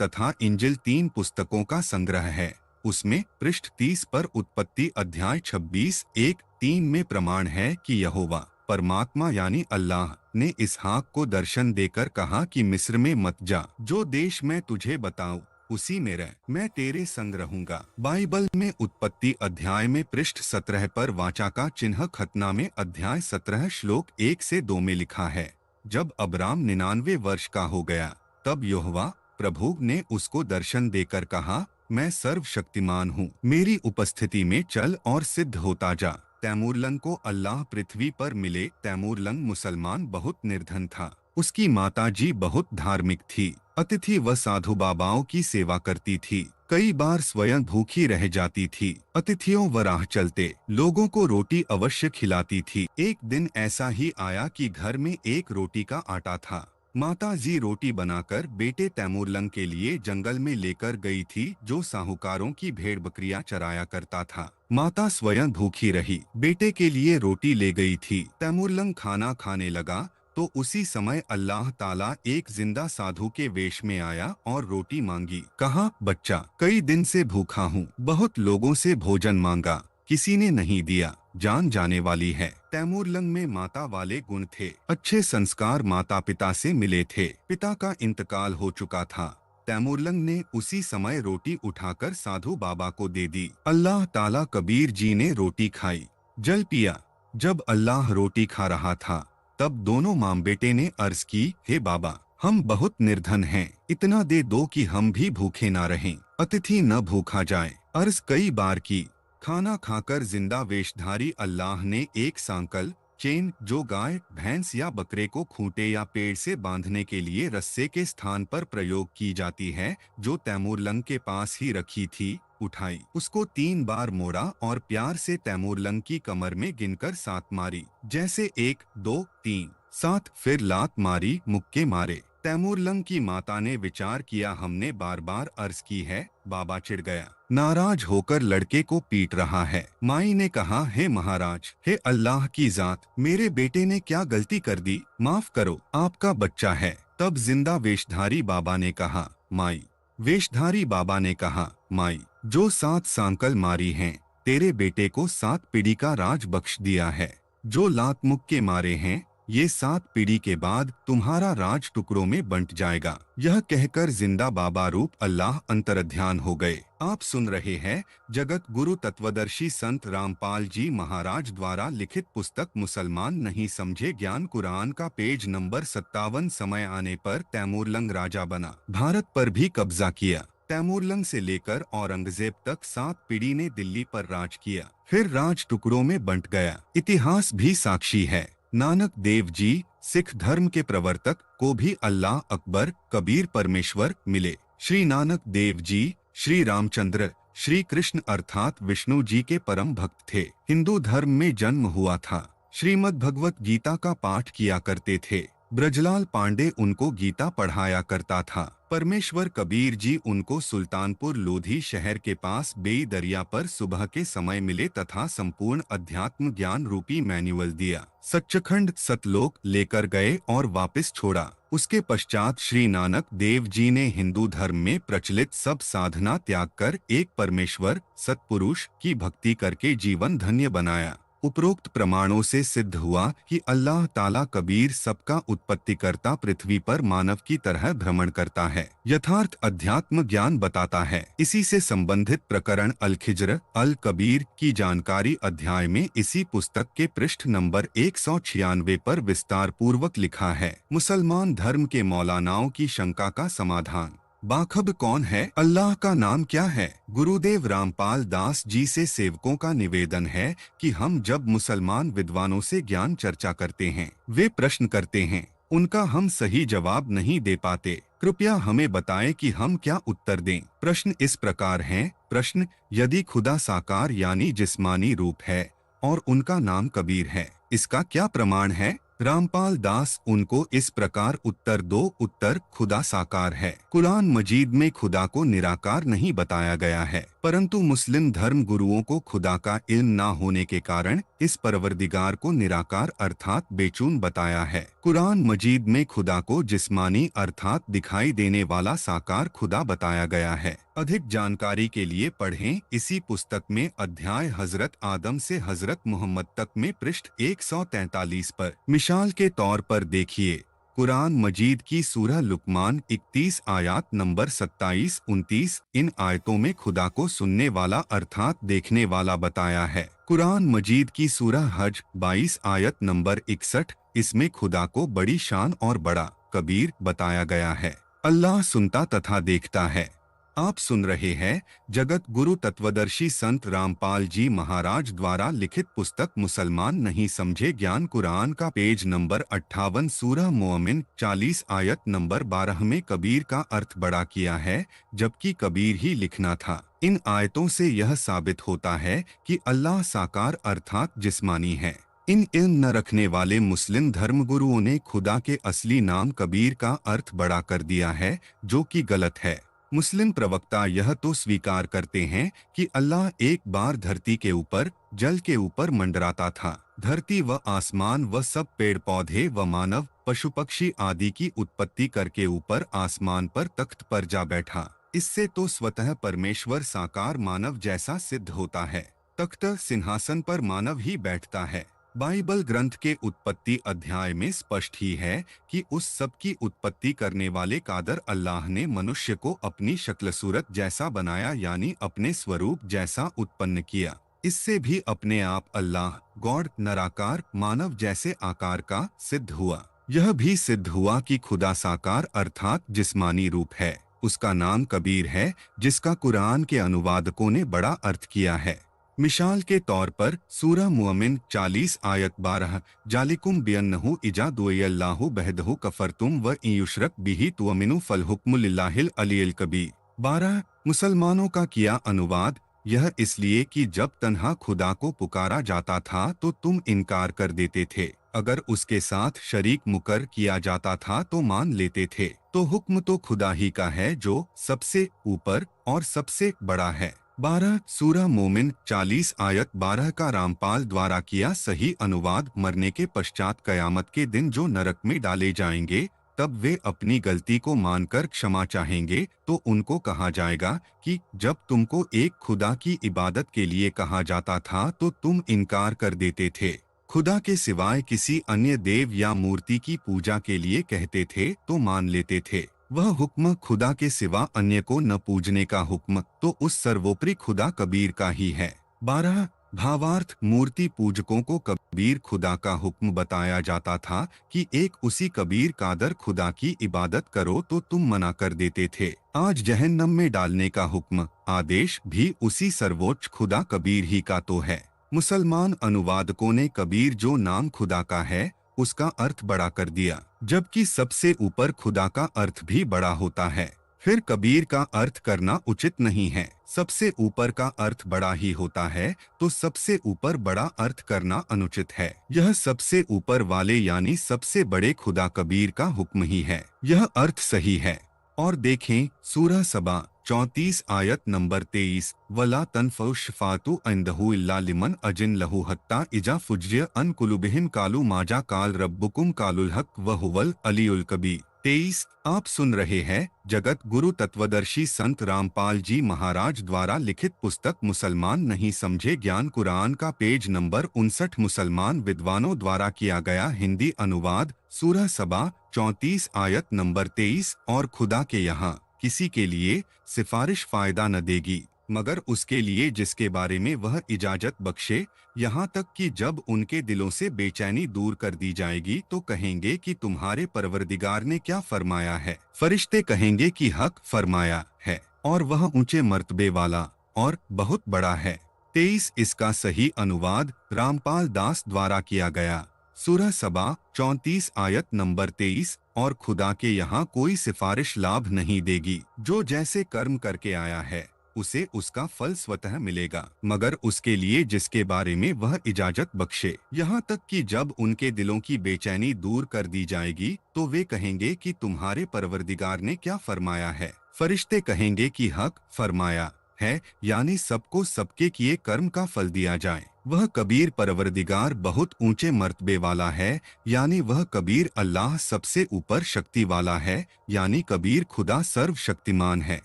तथा इंजिल 3 पुस्तकों का संग्रह है, उसमें पृष्ठ 30 पर उत्पत्ति अध्याय 26:1-3 में प्रमाण है कि यहोवा परमात्मा यानी अल्लाह ने इसहाक को दर्शन देकर कहा कि मिस्र में मत जा, जो देश मैं तुझे बताऊं उसी में रह, मैं तेरे संग रहूंगा। बाइबल में उत्पत्ति अध्याय में पृष्ठ 17 पर वाचा का चिन्ह खतना में अध्याय 17 श्लोक 1 से 2 में लिखा है, जब अब्राम 99 वर्ष का हो गया, तब यहोवा प्रभु ने उसको दर्शन देकर कहा, मैं सर्वशक्तिमान हूँ, मेरी उपस्थिति में चल और सिद्ध होता जा। तैमूरलंग को अल्लाह पृथ्वी पर मिले। तैमूरलंग मुसलमान बहुत निर्धन था। उसकी माताजी बहुत धार्मिक थी। अतिथि व साधु बाबाओं की सेवा करती थी। कई बार स्वयं भूखी रह जाती थी। अतिथियों व राह चलते लोगों को रोटी अवश्य खिलाती थी। एक दिन ऐसा ही आया कि घर में एक रोटी का आटा था। माता जी रोटी बनाकर बेटे तैमूरलंग के लिए जंगल में लेकर गई थी, जो साहूकारों की भेड़ बकरियां चराया करता था। माता स्वयं भूखी रही, बेटे के लिए रोटी ले गई थी। तैमूरलंग खाना खाने लगा तो उसी समय अल्लाह ताला एक जिंदा साधु के वेश में आया और रोटी मांगी। कहा, बच्चा, कई दिन से भूखा हूँ, बहुत लोगों से भोजन मांगा, किसी ने नहीं दिया, जान जाने वाली है। तैमूरलंग में माता वाले गुण थे। अच्छे संस्कार माता पिता से मिले थे। पिता का इंतकाल हो चुका था। तैमूरलंग ने उसी समय रोटी उठाकर साधु बाबा को दे दी। अल्लाह ताला कबीर जी ने रोटी खाई, जल पिया। जब अल्लाह रोटी खा रहा था, तब दोनों मां बेटे ने अर्ज की, हे बाबा, हम बहुत निर्धन हैं, इतना दे दो कि हम भी भूखे ना रहें, अतिथि न भूखा जाए। अर्ज कई बार की। खाना खाकर जिंदा वेशधारी अल्लाह ने एक सांकल चेन, जो गाय, भैंस या बकरे को खूंटे या पेड़ से बांधने के लिए रस्से के स्थान पर प्रयोग की जाती है, जो तैमूरलंग के पास ही रखी थी, उठाई। उसको 3 बार मोड़ा और प्यार से तैमूरलंग की कमर में गिनकर 7 मारी, जैसे 1, 2, 3, 7। फिर लात मारी, मुक्के मारे। तैमूरलंग की माता ने विचार किया, हमने बार बार अर्ज की है। बाबा चिढ़ गया, नाराज होकर लड़के को पीट रहा है। माई ने कहा, हे महाराज, हे अल्लाह की जात, मेरे बेटे ने क्या गलती कर दी, माफ करो, आपका बच्चा है। तब जिंदा वेशधारी बाबा ने कहा, माई। वेशधारी बाबा ने कहा, माई, जो 7 सांकल मारी हैं, तेरे बेटे को 7 पीढ़ी का राज बख्श दिया है। जो लात मुक्के मारे हैं, ये 7 पीढ़ी के बाद तुम्हारा राज टुकड़ों में बंट जाएगा। यह कहकर जिंदा बाबा रूप अल्लाह अंतर्ध्यान हो गए। आप सुन रहे हैं जगत गुरु तत्वदर्शी संत रामपाल जी महाराज द्वारा लिखित पुस्तक मुसलमान नहीं समझे ज्ञान कुरान का पेज नंबर 57। समय आने पर तैमूरलंग राजा बना, भारत पर भी कब्जा किया। तैमूरलंग से लेकर औरंगजेब तक 7 पीढ़ी ने दिल्ली पर राज किया। फिर राज टुकड़ों में बंट गया। इतिहास भी साक्षी है। नानक देव जी, सिख धर्म के प्रवर्तक, को भी अल्लाह अकबर कबीर परमेश्वर मिले। श्री नानक देव जी श्री रामचंद्र, श्री कृष्ण अर्थात विष्णु जी के परम भक्त थे। हिंदू धर्म में जन्म हुआ था। श्रीमद् भगवत गीता का पाठ किया करते थे। ब्रजलाल पांडे उनको गीता पढ़ाया करता था। परमेश्वर कबीर जी उनको सुल्तानपुर लोधी शहर के पास बेई दरिया पर सुबह के समय मिले तथा संपूर्ण अध्यात्म ज्ञान रूपी मैनुअल दिया। सच्चखंड सतलोक लेकर गए और वापस छोड़ा। उसके पश्चात श्री नानक देव जी ने हिंदू धर्म में प्रचलित सब साधना त्याग कर एक परमेश्वर सतपुरुष की भक्ति करके जीवन धन्य बनाया। उपरोक्त प्रमाणों से सिद्ध हुआ कि अल्लाह ताला कबीर सबका उत्पत्तिकर्ता पृथ्वी पर मानव की तरह भ्रमण करता है, यथार्थ अध्यात्म ज्ञान बताता है। इसी से संबंधित प्रकरण अल खिज्र अल कबीर की जानकारी अध्याय में इसी पुस्तक के पृष्ठ नंबर 196 पर विस्तार पूर्वक लिखा है। मुसलमान धर्म के मौलानाओं की शंका का समाधान। बाखब कौन है? अल्लाह का नाम क्या है? गुरुदेव रामपाल दास जी से सेवकों का निवेदन है कि हम जब मुसलमान विद्वानों से ज्ञान चर्चा करते हैं, वे प्रश्न करते हैं, उनका हम सही जवाब नहीं दे पाते। कृपया हमें बताएं कि हम क्या उत्तर दें। प्रश्न इस प्रकार हैं। प्रश्न, यदि खुदा साकार यानी जिस्मानी रूप है और उनका नाम कबीर है। इसका क्या प्रमाण है? रामपाल दास उनको इस प्रकार उत्तर दो। उत्तर, खुदा साकार है। कुरान मजीद में खुदा को निराकार नहीं बताया गया है, परंतु मुस्लिम धर्म गुरुओं को खुदा का इल्म ना होने के कारण इस परवरदिगार को निराकार अर्थात बेचून बताया है। कुरान मजीद में खुदा को जिस्मानी अर्थात दिखाई देने वाला साकार खुदा बताया गया है। अधिक जानकारी के लिए पढ़ें इसी पुस्तक में अध्याय हजरत आदम से हजरत मोहम्मद तक में पृष्ठ 143 पर। मिसाल के तौर पर देखिए, कुरान मजीद की सूरह लुकमान 31 आयत नंबर 27-29, इन आयतों में खुदा को सुनने वाला अर्थात देखने वाला बताया है। कुरान मजीद की सूरह हज 22 आयत नंबर 61, इसमें खुदा को बड़ी शान और बड़ा कबीर बताया गया है। अल्लाह सुनता तथा देखता है। आप सुन रहे हैं जगत गुरु तत्वदर्शी संत रामपाल जी महाराज द्वारा लिखित पुस्तक मुसलमान नहीं समझे ज्ञान कुरान का पेज नंबर 58 सूरह मोमिन 40 आयत नंबर 12 में कबीर का अर्थ बड़ा किया है, जबकि कबीर ही लिखना था। इन आयतों से यह साबित होता है कि अल्लाह साकार अर्थात जिस्मानी है। इन इल्म न रखने वाले मुस्लिम धर्मगुरुओं ने खुदा के असली नाम कबीर का अर्थ बड़ा कर दिया है, जो कि गलत है। मुस्लिम प्रवक्ता यह तो स्वीकार करते हैं कि अल्लाह एक बार धरती के ऊपर, जल के ऊपर मंडराता था। धरती व आसमान व सब पेड़ पौधे व मानव पशु पक्षी आदि की उत्पत्ति करके ऊपर आसमान पर तख्त पर जा बैठा। इससे तो स्वतः परमेश्वर साकार मानव जैसा सिद्ध होता है। तख्त सिंहासन पर मानव ही बैठता है। बाइबल ग्रंथ के उत्पत्ति अध्याय में स्पष्ट ही है कि उस सब की उत्पत्ति करने वाले कादर अल्लाह ने मनुष्य को अपनी शक्ल सूरत जैसा बनाया, यानी अपने स्वरूप जैसा उत्पन्न किया। इससे भी अपने आप अल्लाह गॉड निराकार मानव जैसे आकार का सिद्ध हुआ। यह भी सिद्ध हुआ कि खुदा साकार अर्थात जिस्मानी रूप है। उसका नाम कबीर है, जिसका कुरान के अनुवादकों ने बड़ा अर्थ किया है। मिसाल के तौर पर सूरह मुअमिन 40 आयत 12, जालिकुम बिअन्नहु इजा दुअल्लाहु बहदहु कफरतुम व युशरक बिही तुअमिनु फल हुक्मु लिल्लाहिल अलील कबीर। 12, मुसलमानों का किया अनुवाद, यह इसलिए कि जब तन्हा खुदा को पुकारा जाता था तो तुम इनकार कर देते थे, अगर उसके साथ शरीक मुकर किया जाता था तो मान लेते थे। तो हुक्म तो खुदा ही का है जो सबसे ऊपर और सबसे बड़ा है। 12 सूरह मोमिन 40 आयत 12 का रामपाल द्वारा किया सही अनुवाद, मरने के पश्चात कयामत के दिन जो नरक में डाले जाएंगे, तब वे अपनी गलती को मानकर क्षमा चाहेंगे तो उनको कहा जाएगा कि जब तुमको एक खुदा की इबादत के लिए कहा जाता था तो तुम इनकार कर देते थे, खुदा के सिवाय किसी अन्य देव या मूर्ति की पूजा के लिए कहते थे तो मान लेते थे। वह हुक्म खुदा के सिवा अन्य को न पूजने का हुक्म तो उस सर्वोपरि खुदा कबीर का ही है। 12 भावार्थ, मूर्ति पूजकों को कबीर खुदा का हुक्म बताया जाता था कि एक उसी कबीर कादर खुदा की इबादत करो तो तुम मना कर देते थे। आज जहन्नम में डालने का हुक्म आदेश भी उसी सर्वोच्च खुदा कबीर ही का तो है। मुसलमान अनुवादकों ने कबीर जो नाम खुदा का है उसका अर्थ बड़ा कर दिया, जबकि सबसे ऊपर खुदा का अर्थ भी बड़ा होता है। फिर कबीर का अर्थ करना उचित नहीं है। सबसे ऊपर का अर्थ बड़ा ही होता है तो सबसे ऊपर बड़ा अर्थ करना अनुचित है। यह सबसे ऊपर वाले यानी सबसे बड़े खुदा कबीर का हुक्म ही है। यह अर्थ सही है। और देखें सूरह सबा 34 आयत नंबर 23, वला तनफउ शफातु इंदहु इल्ला लिमन अजिन लहु हत्ता इजा फुज्रिय अन कुलुबिहिम कालू माजा काल रब्बुकुम कालुल हक व हुवल अलीउल कबीर। 23 आप सुन रहे हैं जगत गुरु तत्वदर्शी संत रामपाल जी महाराज द्वारा लिखित पुस्तक मुसलमान नहीं समझे ज्ञान कुरान का पेज नंबर 59 मुसलमान विद्वानों द्वारा किया गया हिंदी अनुवाद, सूरह सबा 34 आयत नंबर 23। और खुदा के यहाँ किसी के लिए सिफारिश फायदा न देगी मगर उसके लिए जिसके बारे में वह इजाजत बख्शे, यहाँ तक कि जब उनके दिलों से बेचैनी दूर कर दी जाएगी तो कहेंगे कि तुम्हारे परवरदिगार ने क्या फरमाया है। फरिश्ते कहेंगे कि हक फरमाया है और वह ऊंचे मर्तबे वाला और बहुत बड़ा है। 23 इसका सही अनुवाद रामपाल दास द्वारा किया गया। सूरह सबा 34 आयत नंबर 23। और खुदा के यहाँ कोई सिफारिश लाभ नहीं देगी। जो जैसे कर्म करके आया है उसे उसका फल स्वतः मिलेगा, मगर उसके लिए जिसके बारे में वह इजाजत बख्शे। यहाँ तक कि जब उनके दिलों की बेचैनी दूर कर दी जाएगी तो वे कहेंगे कि तुम्हारे परवरदिगार ने क्या फरमाया है। फरिश्ते कहेंगे कि हक फरमाया है, यानी सबको सबके किए कर्म का फल दिया जाए। वह कबीर परवरदिगार बहुत ऊंचे मर्तबे वाला है, यानी वह कबीर अल्लाह सबसे ऊपर शक्ति वाला है, यानी कबीर खुदा सर्वशक्तिमान है।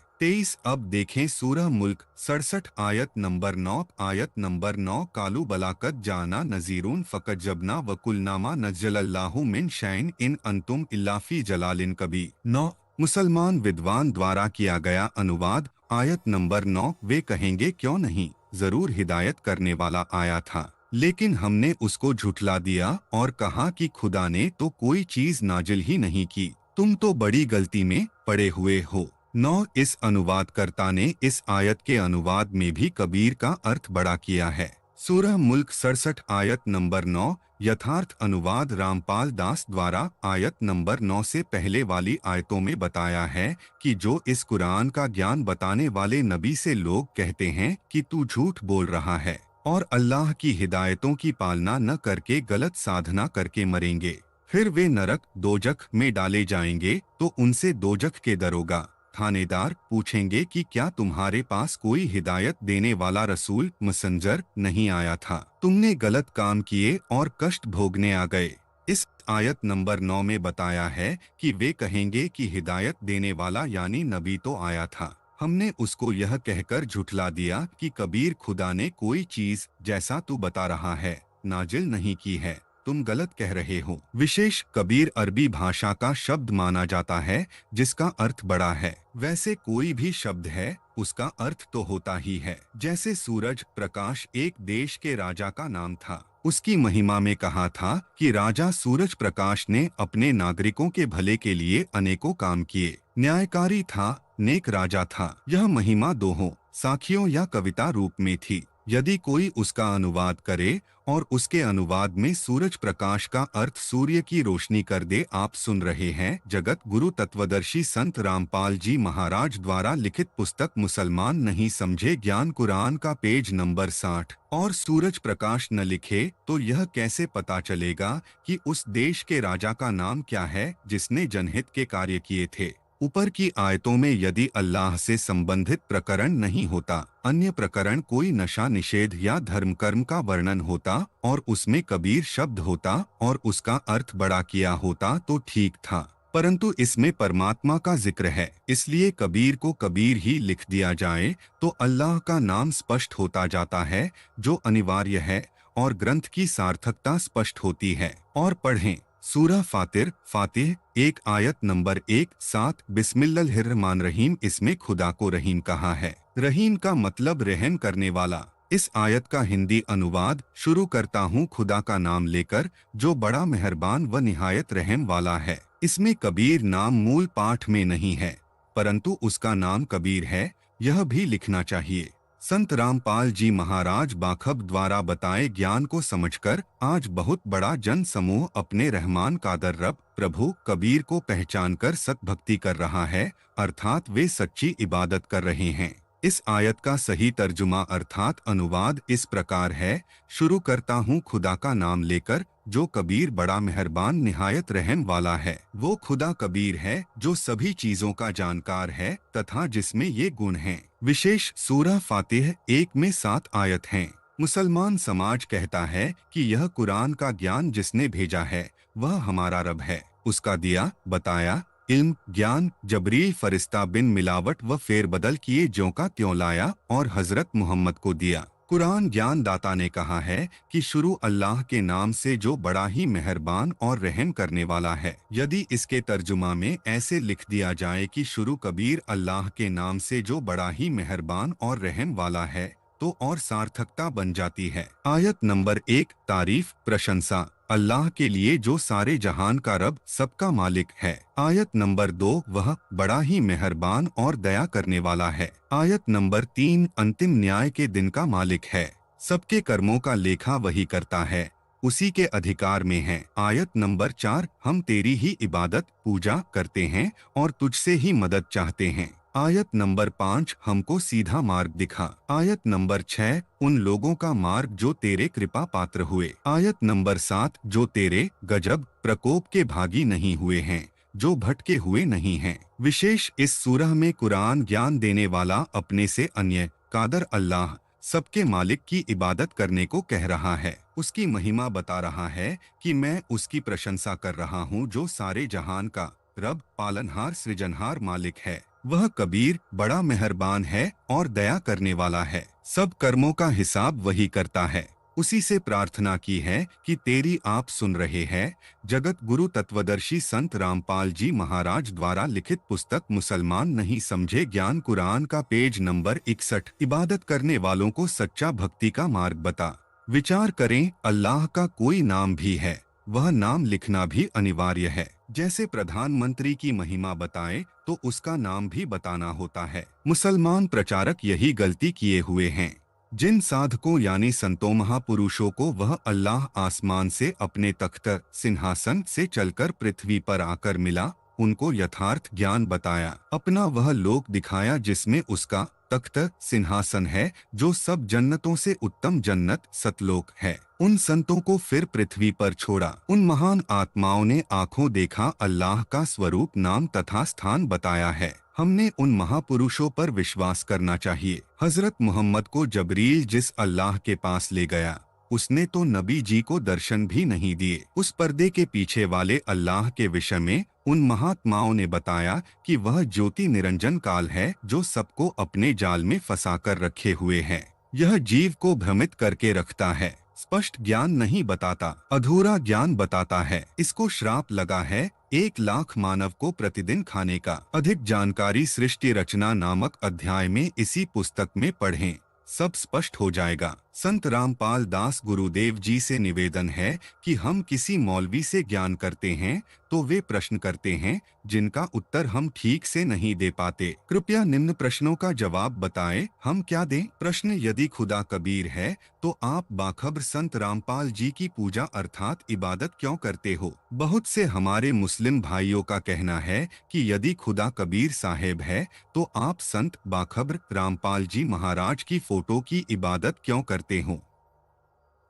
23 अब देखें सूरह मुल्क 67 आयत नंबर 9 कालू बलाकत जाना नजीरून फ़कत जबना वकुलनामा नज़्ज़लल्लाहु मिन शैइन इन अंतुम इल्लाफी जलालिन कबी 9 मुसलमान विद्वान द्वारा किया गया अनुवाद। आयत नंबर 9 वे कहेंगे क्यों नहीं, जरूर हिदायत करने वाला आया था, लेकिन हमने उसको झुठला दिया और कहा कि खुदा ने तो कोई चीज नाजिल ही नहीं की, तुम तो बड़ी गलती में पड़े हुए हो। 9 इस अनुवादकर्ता ने इस आयत के अनुवाद में भी कबीर का अर्थ बड़ा किया है। सूरह मुल्क 67 आयत नंबर 9 यथार्थ अनुवाद रामपाल दास द्वारा आयत नंबर 9 से पहले वाली आयतों में बताया है कि जो इस कुरान का ज्ञान बताने वाले नबी से लोग कहते हैं कि तू झूठ बोल रहा है और अल्लाह की हिदायतों की पालना न करके गलत साधना करके मरेंगे, फिर वे नरक दोजख में डाले जाएंगे तो उनसे दोजख के दरोगा थानेदार पूछेंगे कि क्या तुम्हारे पास कोई हिदायत देने वाला रसूल मैसेंजर नहीं आया था, तुमने गलत काम किए और कष्ट भोगने आ गए। इस आयत नंबर 9 में बताया है कि वे कहेंगे कि हिदायत देने वाला यानी नबी तो आया था, हमने उसको यह कहकर झुठला दिया कि कबीर खुदा ने कोई चीज जैसा तू बता रहा है नाजिल नहीं की है, तुम गलत कह रहे हो। विशेष कबीर अरबी भाषा का शब्द माना जाता है जिसका अर्थ बड़ा है। वैसे कोई भी शब्द है उसका अर्थ तो होता ही है। जैसे सूरज प्रकाश एक देश के राजा का नाम था, उसकी महिमा में कहा था कि राजा सूरज प्रकाश ने अपने नागरिकों के भले के लिए अनेकों काम किए, न्यायकारी था, नेक राजा था। यह महिमा दोहों साखियों या कविता रूप में थी। यदि कोई उसका अनुवाद करे और उसके अनुवाद में सूरज प्रकाश का अर्थ सूर्य की रोशनी कर दे। आप सुन रहे हैं जगत गुरु तत्वदर्शी संत रामपाल जी महाराज द्वारा लिखित पुस्तक मुसलमान नहीं समझे ज्ञान कुरान का पेज नंबर 60। और सूरज प्रकाश न लिखे तो यह कैसे पता चलेगा कि उस देश के राजा का नाम क्या है जिसने जनहित के कार्य किए थे। ऊपर की आयतों में यदि अल्लाह से संबंधित प्रकरण नहीं होता, अन्य प्रकरण कोई नशा निषेध या धर्म कर्म का वर्णन होता और उसमें कबीर शब्द होता और उसका अर्थ बड़ा किया होता तो ठीक था, परंतु इसमें परमात्मा का जिक्र है, इसलिए कबीर को कबीर ही लिख दिया जाए तो अल्लाह का नाम स्पष्ट होता जाता है, जो अनिवार्य है, और ग्रंथ की सार्थकता स्पष्ट होती है। और पढ़ें सूरह फातिह 1 आयत नंबर 1-7 बिस्मिल्लाहिर्रहमानिर्रहीम। इसमें खुदा को रहीम कहा है। रहीम का मतलब रहम करने वाला। इस आयत का हिंदी अनुवाद शुरू करता हूँ खुदा का नाम लेकर जो बड़ा मेहरबान व निहायत रहम वाला है। इसमें कबीर नाम मूल पाठ में नहीं है, परंतु उसका नाम कबीर है, यह भी लिखना चाहिए। संत रामपाल जी महाराज बाखब द्वारा बताए ज्ञान को समझकर आज बहुत बड़ा जन समूह अपने रहमान कादर रब प्रभु कबीर को पहचानकर सतभक्ति कर रहा है, अर्थात वे सच्ची इबादत कर रहे हैं। इस आयत का सही तर्जुमा अर्थात अनुवाद इस प्रकार है, शुरू करता हूँ खुदा का नाम लेकर जो कबीर बड़ा मेहरबान निहायत रहम वाला है। वो खुदा कबीर है जो सभी चीजों का जानकार है तथा जिसमें ये गुण हैं। विशेष सूरह फातिह 1 में 7 आयत हैं। मुसलमान समाज कहता है कि यह कुरान का ज्ञान जिसने भेजा है वह हमारा रब है, उसका दिया बताया इल्म ज्ञान जबरील फरिश्ता बिन मिलावट व फेरबदल किए ज्यों का त्यों लाया और हजरत मोहम्मद को दिया। कुरान ज्ञान दाता ने कहा है कि शुरू अल्लाह के नाम से जो बड़ा ही मेहरबान और रहम करने वाला है। यदि इसके तर्जुमा में ऐसे लिख दिया जाए कि शुरू कबीर अल्लाह के नाम से जो बड़ा ही मेहरबान और रहम वाला है तो और सार्थकता बन जाती है। आयत नंबर 1 तारीफ प्रशंसा अल्लाह के लिए जो सारे जहान का रब सबका मालिक है। आयत नंबर 2 वह बड़ा ही मेहरबान और दया करने वाला है। आयत नंबर 3 अंतिम न्याय के दिन का मालिक है, सबके कर्मों का लेखा वही करता है, उसी के अधिकार में है। आयत नंबर 4 हम तेरी ही इबादत पूजा करते हैं और तुझसे ही मदद चाहते हैं। आयत नंबर 5 हमको सीधा मार्ग दिखा। आयत नंबर 6 उन लोगों का मार्ग जो तेरे कृपा पात्र हुए। आयत नंबर 7 जो तेरे गजब प्रकोप के भागी नहीं हुए हैं, जो भटके हुए नहीं हैं। विशेष इस सूरह में कुरान ज्ञान देने वाला अपने से अन्य कादर अल्लाह सबके मालिक की इबादत करने को कह रहा है। उसकी महिमा बता रहा है कि मैं उसकी प्रशंसा कर रहा हूँ जो सारे जहान का रब पालनहार सृजनहार मालिक है। वह कबीर बड़ा मेहरबान है और दया करने वाला है। सब कर्मों का हिसाब वही करता है। उसी से प्रार्थना की है कि तेरी आप सुन रहे हैं। जगत गुरु तत्वदर्शी संत रामपाल जी महाराज द्वारा लिखित पुस्तक मुसलमान नहीं समझे ज्ञान कुरान का पेज नंबर 61। इबादत करने वालों को सच्चा भक्ति का मार्ग बता। विचार करें, अल्लाह का कोई नाम भी है, वह नाम लिखना भी अनिवार्य है। जैसे प्रधानमंत्री की महिमा बताए तो उसका नाम भी बताना होता है। मुसलमान प्रचारक यही गलती किए हुए हैं। जिन साधकों यानी संतों महापुरुषों को वह अल्लाह आसमान से अपने तख्त सिंहासन से चलकर पृथ्वी पर आकर मिला, उनको यथार्थ ज्ञान बताया, अपना वह लोक दिखाया जिसमें उसका तख्त सिंहासन है, जो सब जन्नतों से उत्तम जन्नत सतलोक है। उन संतों को फिर पृथ्वी पर छोड़ा। उन महान आत्माओं ने आंखों देखा अल्लाह का स्वरूप नाम तथा स्थान बताया है। हमने उन महापुरुषों पर विश्वास करना चाहिए। हजरत मोहम्मद को जबरील जिस अल्लाह के पास ले गया, उसने तो नबी जी को दर्शन भी नहीं दिए। उस पर्दे के पीछे वाले अल्लाह के विषय में उन महात्माओं ने बताया कि वह ज्योति निरंजन काल है जो सबको अपने जाल में फंसा कर रखे हुए है। यह जीव को भ्रमित करके रखता है, स्पष्ट ज्ञान नहीं बताता, अधूरा ज्ञान बताता है। इसको श्राप लगा है 1 लाख मानव को प्रतिदिन खाने का। अधिक जानकारी सृष्टि रचना नामक अध्याय में इसी पुस्तक में पढ़ें, सब स्पष्ट हो जाएगा। संत रामपाल दास गुरुदेव जी से निवेदन है कि हम किसी मौलवी से ज्ञान करते हैं तो वे प्रश्न करते हैं जिनका उत्तर हम ठीक से नहीं दे पाते। कृपया निम्न प्रश्नों का जवाब बताएं, हम क्या दें? प्रश्न, यदि खुदा कबीर है तो आप बाखबर संत रामपाल जी की पूजा अर्थात इबादत क्यों करते हो? बहुत से हमारे मुस्लिम भाइयों का कहना है कि यदि खुदा कबीर साहेब है तो आप संत बाखबर रामपाल जी महाराज की फोटो की इबादत क्यों करते हो?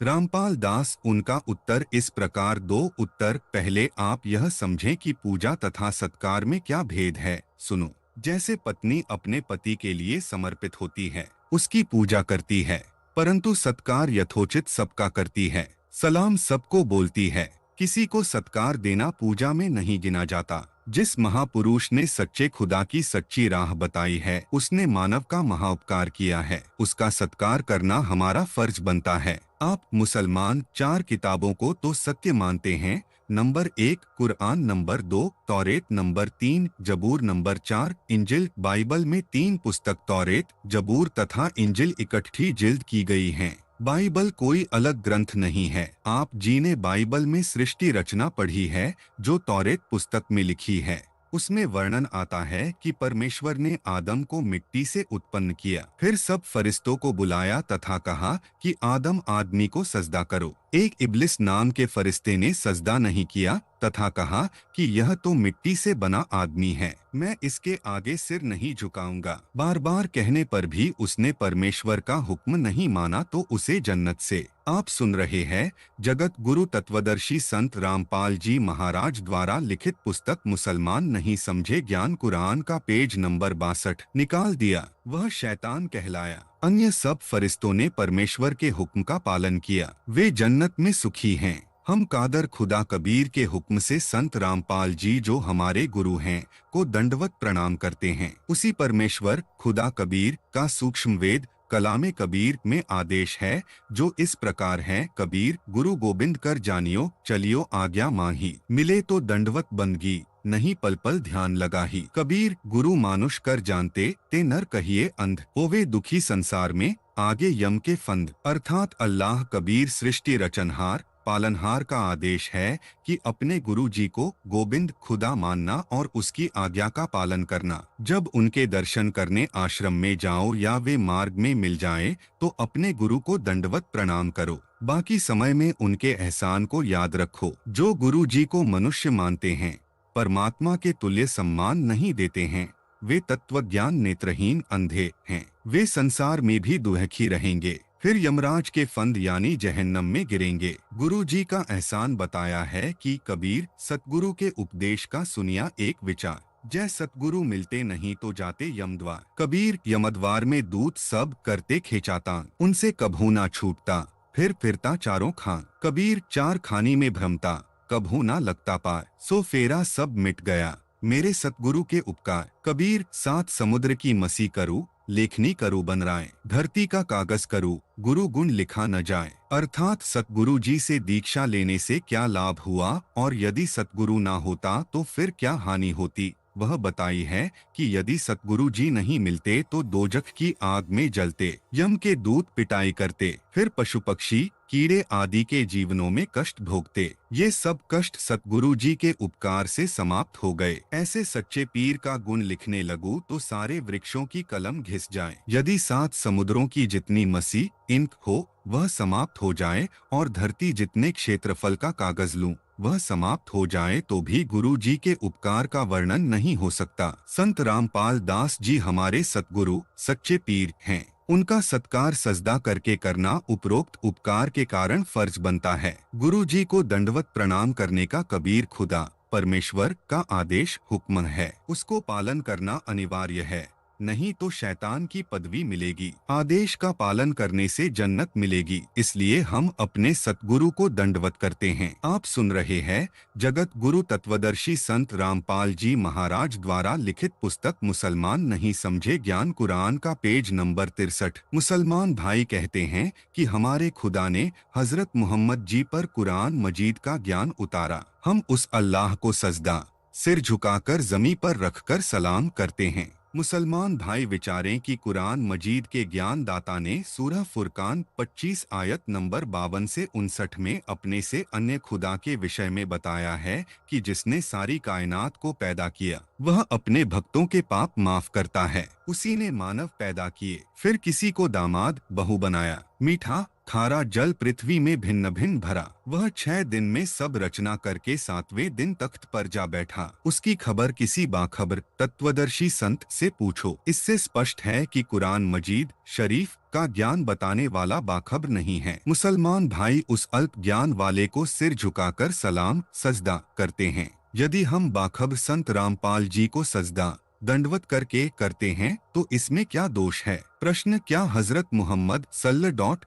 रामपाल दास उनका उत्तर इस प्रकार दो उत्तर, पहले आप यह समझें कि पूजा तथा सत्कार में क्या भेद है। सुनो, जैसे पत्नी अपने पति के लिए समर्पित होती है, उसकी पूजा करती है, परंतु सत्कार यथोचित सबका करती है, सलाम सबको बोलती है, किसी को सत्कार देना पूजा में नहीं गिना जाता। जिस महापुरुष ने सच्चे खुदा की सच्ची राह बताई है, उसने मानव का महाउपकार किया है, उसका सत्कार करना हमारा फर्ज बनता है। आप मुसलमान 4 किताबों को तो सत्य मानते हैं, number 1 Quran, number 2 Taurat, number 3 Zabur, number 4 इंजिल। Bible में 3 पुस्तक तौरेत, जबूर तथा इंजिल इकट्ठी जिल्द की गई हैं। बाइबल कोई अलग ग्रंथ नहीं है। आप जी ने बाइबल में सृष्टि रचना पढ़ी है जो तौरेत पुस्तक में लिखी है। उसमें वर्णन आता है कि परमेश्वर ने आदम को मिट्टी से उत्पन्न किया, फिर सब फरिश्तों को बुलाया तथा कहा कि आदम आदमी को सजदा करो। एक इब्लिस नाम के फरिश्ते ने सजदा नहीं किया तथा कहा कि यह तो मिट्टी से बना आदमी है, मैं इसके आगे सिर नहीं झुकाऊंगा। बार बार कहने पर भी उसने परमेश्वर का हुक्म नहीं माना तो उसे जन्नत से। आप सुन रहे हैं जगत गुरु तत्वदर्शी संत रामपाल जी महाराज द्वारा लिखित पुस्तक मुसलमान नहीं समझे ज्ञान कुरान का पेज नंबर 62। निकाल दिया, वह शैतान कहलाया। अन्य सब फरिश्तों ने परमेश्वर के हुक्म का पालन किया, वे जन्नत में सुखी हैं। हम कादर खुदा कबीर के हुक्म से संत रामपाल जी जो हमारे गुरु हैं को दंडवत प्रणाम करते हैं। उसी परमेश्वर खुदा कबीर का सूक्ष्म वेद कलामे कबीर में आदेश है जो इस प्रकार है, कबीर गुरु गोबिंद कर जानियो, चलियो आज्ञा माही, मिले तो दंडवत बंदगी, नहीं पल पल ध्यान लगा ही। कबीर गुरु मानुष कर जानते, ते नर कहिए अंध, होवे दुखी संसार में, आगे यम के फंद। अर्थात अल्लाह कबीर सृष्टि रचनहार पालनहार का आदेश है कि अपने गुरु जी को गोबिंद खुदा मानना और उसकी आज्ञा का पालन करना। जब उनके दर्शन करने आश्रम में जाओ या वे मार्ग में मिल जाएं, तो अपने गुरु को दंडवत प्रणाम करो। बाकी समय में उनके एहसान को याद रखो। जो गुरु जी को मनुष्य मानते हैं, परमात्मा के तुल्य सम्मान नहीं देते हैं, वे तत्वज्ञान नेत्रहीन अंधे हैं। वे संसार में भी दुखी रहेंगे, फिर यमराज के फंद यानी जहन्नम में गिरेंगे। गुरु जी का एहसान बताया है कि कबीर सतगुरु के उपदेश का सुनिया एक विचार, जय सतगुरु मिलते नहीं तो जाते यमद्वार। कबीर यमद्वार में दूत सब करते खींचातान, उनसे कभू ना छूटता फिर फिरता चारों खान। कबीर चार खानी में भ्रमता, कभू ना लगता पार, सो फेरा सब मिट गया मेरे सतगुरु के उपकार। कबीर सात समुद्र की मसी करूँ, लेखनी करूँ बनराए, धरती का कागज करूँ, गुरु गुण लिखा न जाए। अर्थात सतगुरु जी से दीक्षा लेने से क्या लाभ हुआ और यदि सतगुरु ना होता तो फिर क्या हानि होती, वह बताई है कि यदि सतगुरु जी नहीं मिलते तो दोजख की आग में जलते, यम के दूत पिटाई करते, फिर पशु पक्षी कीड़े आदि के जीवनों में कष्ट भोगते। ये सब कष्ट सतगुरु जी के उपकार से समाप्त हो गए। ऐसे सच्चे पीर का गुण लिखने लगूं तो सारे वृक्षों की कलम घिस जाए। यदि सात समुद्रों की जितनी मसी इंक हो वह समाप्त हो जाए और धरती जितने क्षेत्रफल का कागज लूं वह समाप्त हो जाए तो भी गुरु जी के उपकार का वर्णन नहीं हो सकता। संत रामपाल दास जी हमारे सतगुरु सच्चे पीर हैं। उनका सत्कार सजदा करके करना उपरोक्त उपकार के कारण फर्ज बनता है। गुरु जी को दंडवत प्रणाम करने का कबीर खुदा परमेश्वर का आदेश हुक्म है, उसको पालन करना अनिवार्य है, नहीं तो शैतान की पदवी मिलेगी। आदेश का पालन करने से जन्नत मिलेगी, इसलिए हम अपने सतगुरु को दंडवत करते हैं। आप सुन रहे हैं जगत गुरु तत्वदर्शी संत रामपाल जी महाराज द्वारा लिखित पुस्तक मुसलमान नहीं समझे ज्ञान कुरान का पेज नंबर 63। मुसलमान भाई कहते हैं कि हमारे खुदा ने हजरत मोहम्मद जी पर कुरान मजीद का ज्ञान उतारा। हम उस अल्लाह को सजदा सिर झुकाकर जमी पर रखकर सलाम करते हैं। मुसलमान भाई विचारें कि कुरान मजीद के ज्ञान दाता ने सूरह फुरकान 25 आयत नंबर 52 से 59 में अपने से अन्य खुदा के विषय में बताया है कि जिसने सारी कायनात को पैदा किया वह अपने भक्तों के पाप माफ करता है। उसी ने मानव पैदा किए, फिर किसी को दामाद बहू बनाया, मीठा खारा जल पृथ्वी में भिन्न भिन्न भरा। वह 6 दिन में सब रचना करके 7वें दिन तख्त पर जा बैठा। उसकी खबर किसी बाखबर तत्वदर्शी संत से पूछो। इससे स्पष्ट है कि कुरान मजीद शरीफ का ज्ञान बताने वाला बाखबर नहीं है। मुसलमान भाई उस अल्प ज्ञान वाले को सिर झुकाकर सलाम सजदा करते हैं। यदि हम बाखबर संत रामपाल जी को सजदा दंडवत करके करते हैं तो इसमें क्या दोष है? प्रश्न, क्या हजरत मोहम्मद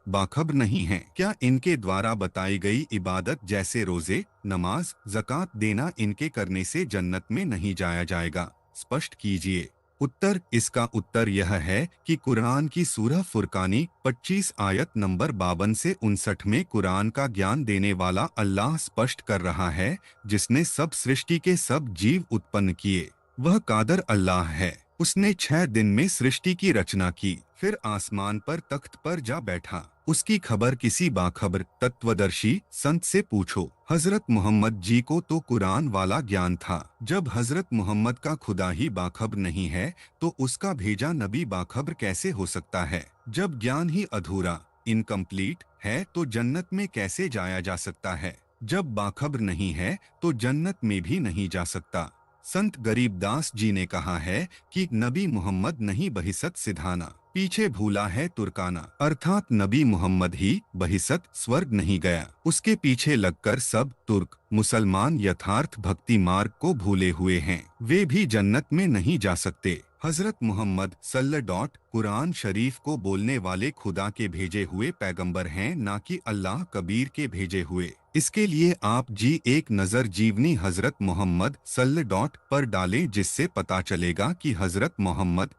बाखबर नहीं हैं? क्या इनके द्वारा बताई गई इबादत जैसे रोजे, नमाज, ज़कात देना इनके करने से जन्नत में नहीं जाया जाएगा? स्पष्ट कीजिए। उत्तर, इसका उत्तर यह है कि कुरान की सूरह फुरकानी 25 आयत नंबर 52 से 59 में कुरान का ज्ञान देने वाला अल्लाह स्पष्ट कर रहा है, जिसने सब सृष्टि के सब जीव उत्पन्न किए वह कादर अल्लाह है। उसने 6 दिन में सृष्टि की रचना की, फिर आसमान पर तख्त पर जा बैठा। उसकी खबर किसी बाखबर तत्वदर्शी संत से पूछो। हजरत मोहम्मद जी को तो कुरान वाला ज्ञान था। जब हजरत मोहम्मद का खुदा ही बाखबर नहीं है तो उसका भेजा नबी बाखबर कैसे हो सकता है? जब ज्ञान ही अधूरा इनकम्प्लीट है तो जन्नत में कैसे जाया जा सकता है? जब बाखबर नहीं है तो जन्नत में भी नहीं जा सकता। संत गरीबदास जी ने कहा है कि नबी मोहम्मद नहीं बहिसत सिधाना, पीछे भूला है तुर्काना। अर्थात नबी मोहम्मद ही बहिसत स्वर्ग नहीं गया, उसके पीछे लगकर सब तुर्क मुसलमान यथार्थ भक्ति मार्ग को भूले हुए हैं, वे भी जन्नत में नहीं जा सकते। हजरत मोहम्मद कुरान शरीफ को बोलने वाले खुदा के भेजे हुए पैगंबर हैं, ना कि अल्लाह कबीर के भेजे हुए। इसके लिए आप जी एक नज़र जीवनी हजरत मोहम्मद पर डालें, जिससे पता चलेगा कि हजरत मोहम्मद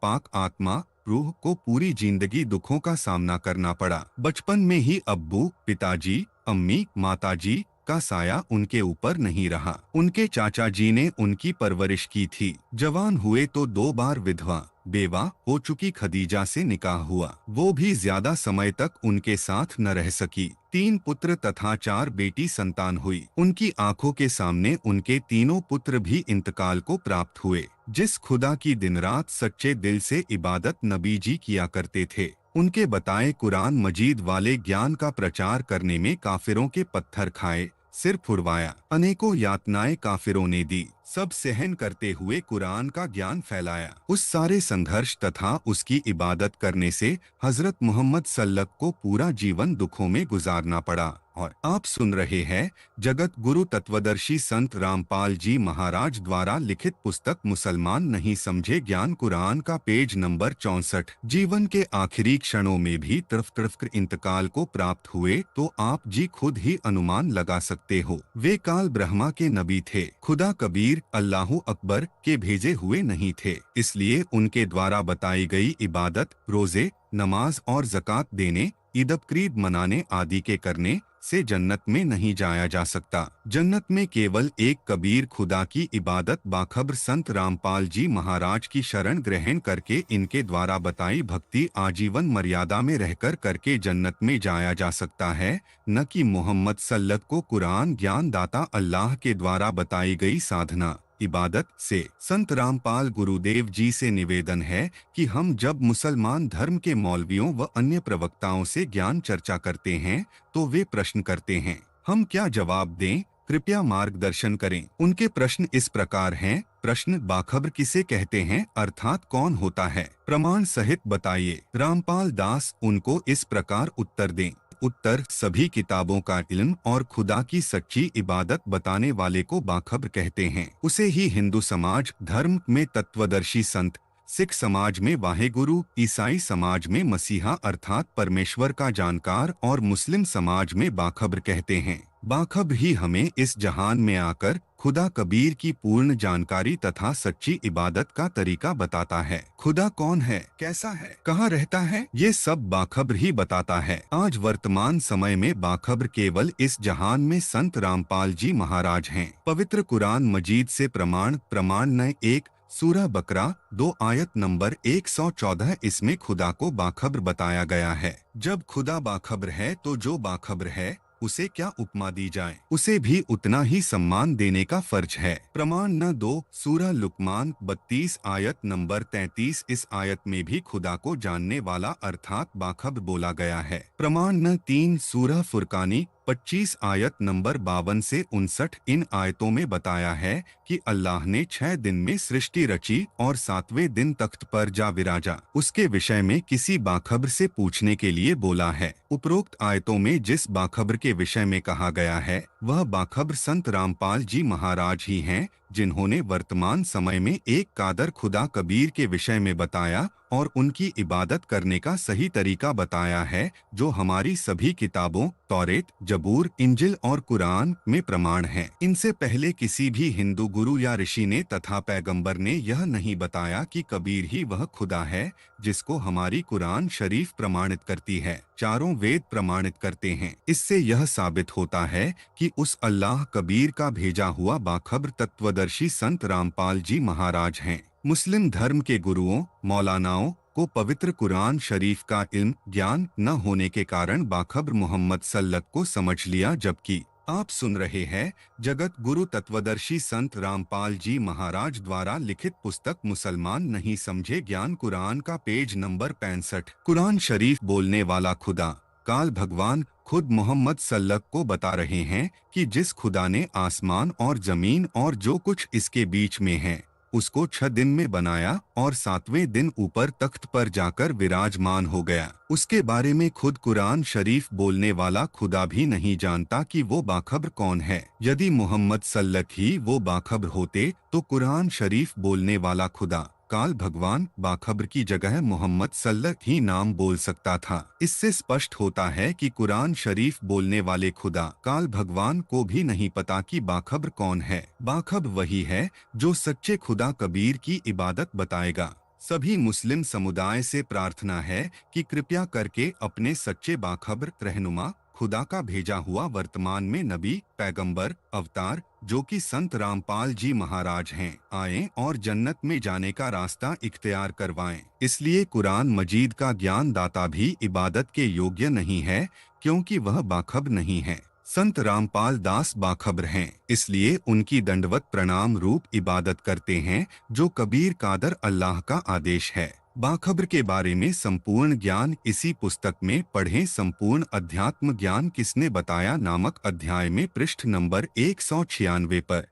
पाक आत्मा रूह को पूरी जिंदगी दुखों का सामना करना पड़ा। बचपन में ही अब्बू, पिताजी, अम्मी, माताजी का साया उनके ऊपर नहीं रहा। उनके चाचा जी ने उनकी परवरिश की थी। जवान हुए तो 2 बार विधवा बेवा हो चुकी खदीजा से निकाह हुआ, वो भी ज्यादा समय तक उनके साथ न रह सकी। 3 पुत्र तथा 4 बेटी संतान हुई। उनकी आंखों के सामने उनके तीनों पुत्र भी इंतकाल को प्राप्त हुए। जिस खुदा की दिन रात सच्चे दिल से इबादत नबी जी किया करते थे, उनके बताए कुरान मजीद वाले ज्ञान का प्रचार करने में काफिरों के पत्थर खाए, सिर फुड़वाया, अनेकों यातनाएं काफिरों ने दी, सब सहन करते हुए कुरान का ज्ञान फैलाया। उस सारे संघर्ष तथा उसकी इबादत करने से हजरत मोहम्मद सल्लल्लाहु को पूरा जीवन दुखों में गुजारना पड़ा। और आप सुन रहे हैं जगत गुरु तत्वदर्शी संत रामपाल जी महाराज द्वारा लिखित पुस्तक मुसलमान नहीं समझे ज्ञान कुरान का पेज नंबर 64। जीवन के आखिरी क्षणों में भी तरफ कर इंतकाल को प्राप्त हुए तो आप जी खुद ही अनुमान लगा सकते हो। वे काल ब्रह्मा के नबी थे, खुदा कबीर अल्लाहु अकबर के भेजे हुए नहीं थे। इसलिए उनके द्वारा बताई गई इबादत, रोजे, नमाज और ज़कात देने, ईद बकरीद मनाने आदि के करने से जन्नत में नहीं जाया जा सकता। जन्नत में केवल एक कबीर खुदा की इबादत बाखबर संत रामपाल जी महाराज की शरण ग्रहण करके इनके द्वारा बताई भक्ति आजीवन मर्यादा में रहकर करके जन्नत में जाया जा सकता है, न कि मोहम्मद सल्लल्लाहु को कुरान ज्ञान दाता अल्लाह के द्वारा बताई गई साधना इबादत से। संत रामपाल गुरुदेव जी से निवेदन है कि हम जब मुसलमान धर्म के मौलवियों व अन्य प्रवक्ताओं से ज्ञान चर्चा करते हैं तो वे प्रश्न करते हैं, हम क्या जवाब दें, कृपया मार्गदर्शन करें। उनके प्रश्न इस प्रकार हैं। प्रश्न, बाखबर किसे कहते हैं अर्थात कौन होता है, प्रमाण सहित बताइए। रामपाल दास उनको इस प्रकार उत्तर दें। उत्तर, सभी किताबों का इल्म और खुदा की सच्ची इबादत बताने वाले को बाखबर कहते हैं। उसे ही हिंदू समाज धर्म में तत्वदर्शी संत, सिख समाज में वाहेगुरु, ईसाई समाज में मसीहा अर्थात परमेश्वर का जानकार और मुस्लिम समाज में बाखबर कहते हैं। बाखबर ही हमें इस जहान में आकर खुदा कबीर की पूर्ण जानकारी तथा सच्ची इबादत का तरीका बताता है। खुदा कौन है, कैसा है, कहाँ रहता है, ये सब बाखबर ही बताता है। आज वर्तमान समय में बाखबर केवल इस जहान में संत रामपाल जी महाराज हैं। पवित्र कुरान मजीद से प्रमाण न 1 सूरह बकरा 2 आयत नंबर 114 इसमें खुदा को बाखबर बताया गया है। जब खुदा बाखबर है तो जो बाखबर है उसे क्या उपमा दी जाए, उसे भी उतना ही सम्मान देने का फर्ज है। प्रमाण न 2 सूरह लुकमान 32 आयत नंबर 33 इस आयत में भी खुदा को जानने वाला अर्थात बाखबर बोला गया है। प्रमाण न 3 सूरह फुरकानी 25 आयत नंबर 52 से 59 इन आयतों में बताया है कि अल्लाह ने 6 दिन में सृष्टि रची और 7वें दिन तख्त पर जा विराजा। उसके विषय में किसी बाखबर से पूछने के लिए बोला है। उपरोक्त आयतों में जिस बाखबर के विषय में कहा गया है वह बाखबर संत रामपाल जी महाराज ही हैं, जिन्होंने वर्तमान समय में एक कादर खुदा कबीर के विषय में बताया और उनकी इबादत करने का सही तरीका बताया है, जो हमारी सभी किताबों तौरेत, जबूर, इंजिल और कुरान में प्रमाण है। इनसे पहले किसी भी हिंदू गुरु या ऋषि ने तथा पैगंबर ने यह नहीं बताया कि कबीर ही वह खुदा है जिसको हमारी कुरान शरीफ प्रमाणित करती है, चारों वेद प्रमाणित करते हैं। इससे यह साबित होता है कि उस अल्लाह कबीर का भेजा हुआ बाखबर तत्वदर्शी संत रामपाल जी महाराज हैं। मुस्लिम धर्म के गुरुओं, मौलानाओं को पवित्र कुरान शरीफ का इल्म ज्ञान न होने के कारण बाखबर मोहम्मद सल्लल्लाहु को समझ लिया, जबकि आप सुन रहे हैं जगत गुरु तत्वदर्शी संत रामपाल जी महाराज द्वारा लिखित पुस्तक मुसलमान नहीं समझे ज्ञान कुरान का पेज नंबर 65। कुरान शरीफ बोलने वाला खुदा काल भगवान खुद मोहम्मद सल्लल्लाहु को बता रहे हैं कि जिस खुदा ने आसमान और जमीन और जो कुछ इसके बीच में है उसको 6 दिन में बनाया और 7वें दिन ऊपर तख्त पर जाकर विराजमान हो गया, उसके बारे में खुद कुरान शरीफ बोलने वाला खुदा भी नहीं जानता कि वो बाखबर कौन है। यदि मोहम्मद सल्लल्लाहु ही वो बाखबर होते तो कुरान शरीफ बोलने वाला खुदा काल भगवान बाखबर की जगह मोहम्मद सल्लल्लाहु ही नाम बोल सकता था। इससे स्पष्ट होता है कि कुरान शरीफ बोलने वाले खुदा काल भगवान को भी नहीं पता कि बाखबर कौन है। बाखबर वही है जो सच्चे खुदा कबीर की इबादत बताएगा। सभी मुस्लिम समुदाय से प्रार्थना है कि कृपया करके अपने सच्चे बाखबर रहनुमा खुदा का भेजा हुआ वर्तमान में नबी, पैगंबर, अवतार जो कि संत रामपाल जी महाराज हैं, आएं और जन्नत में जाने का रास्ता इख्तियार करवाएं। इसलिए कुरान मजीद का ज्ञान दाता भी इबादत के योग्य नहीं है, क्योंकि वह बाखबर नहीं है। संत रामपाल दास बाखबर हैं, इसलिए उनकी दंडवत प्रणाम रूप इबादत करते हैं, जो कबीर कादर अल्लाह का आदेश है। बाखबर के बारे में संपूर्ण ज्ञान इसी पुस्तक में पढ़ें। संपूर्ण अध्यात्म ज्ञान किसने बताया नामक अध्याय में पृष्ठ नंबर 196 पर।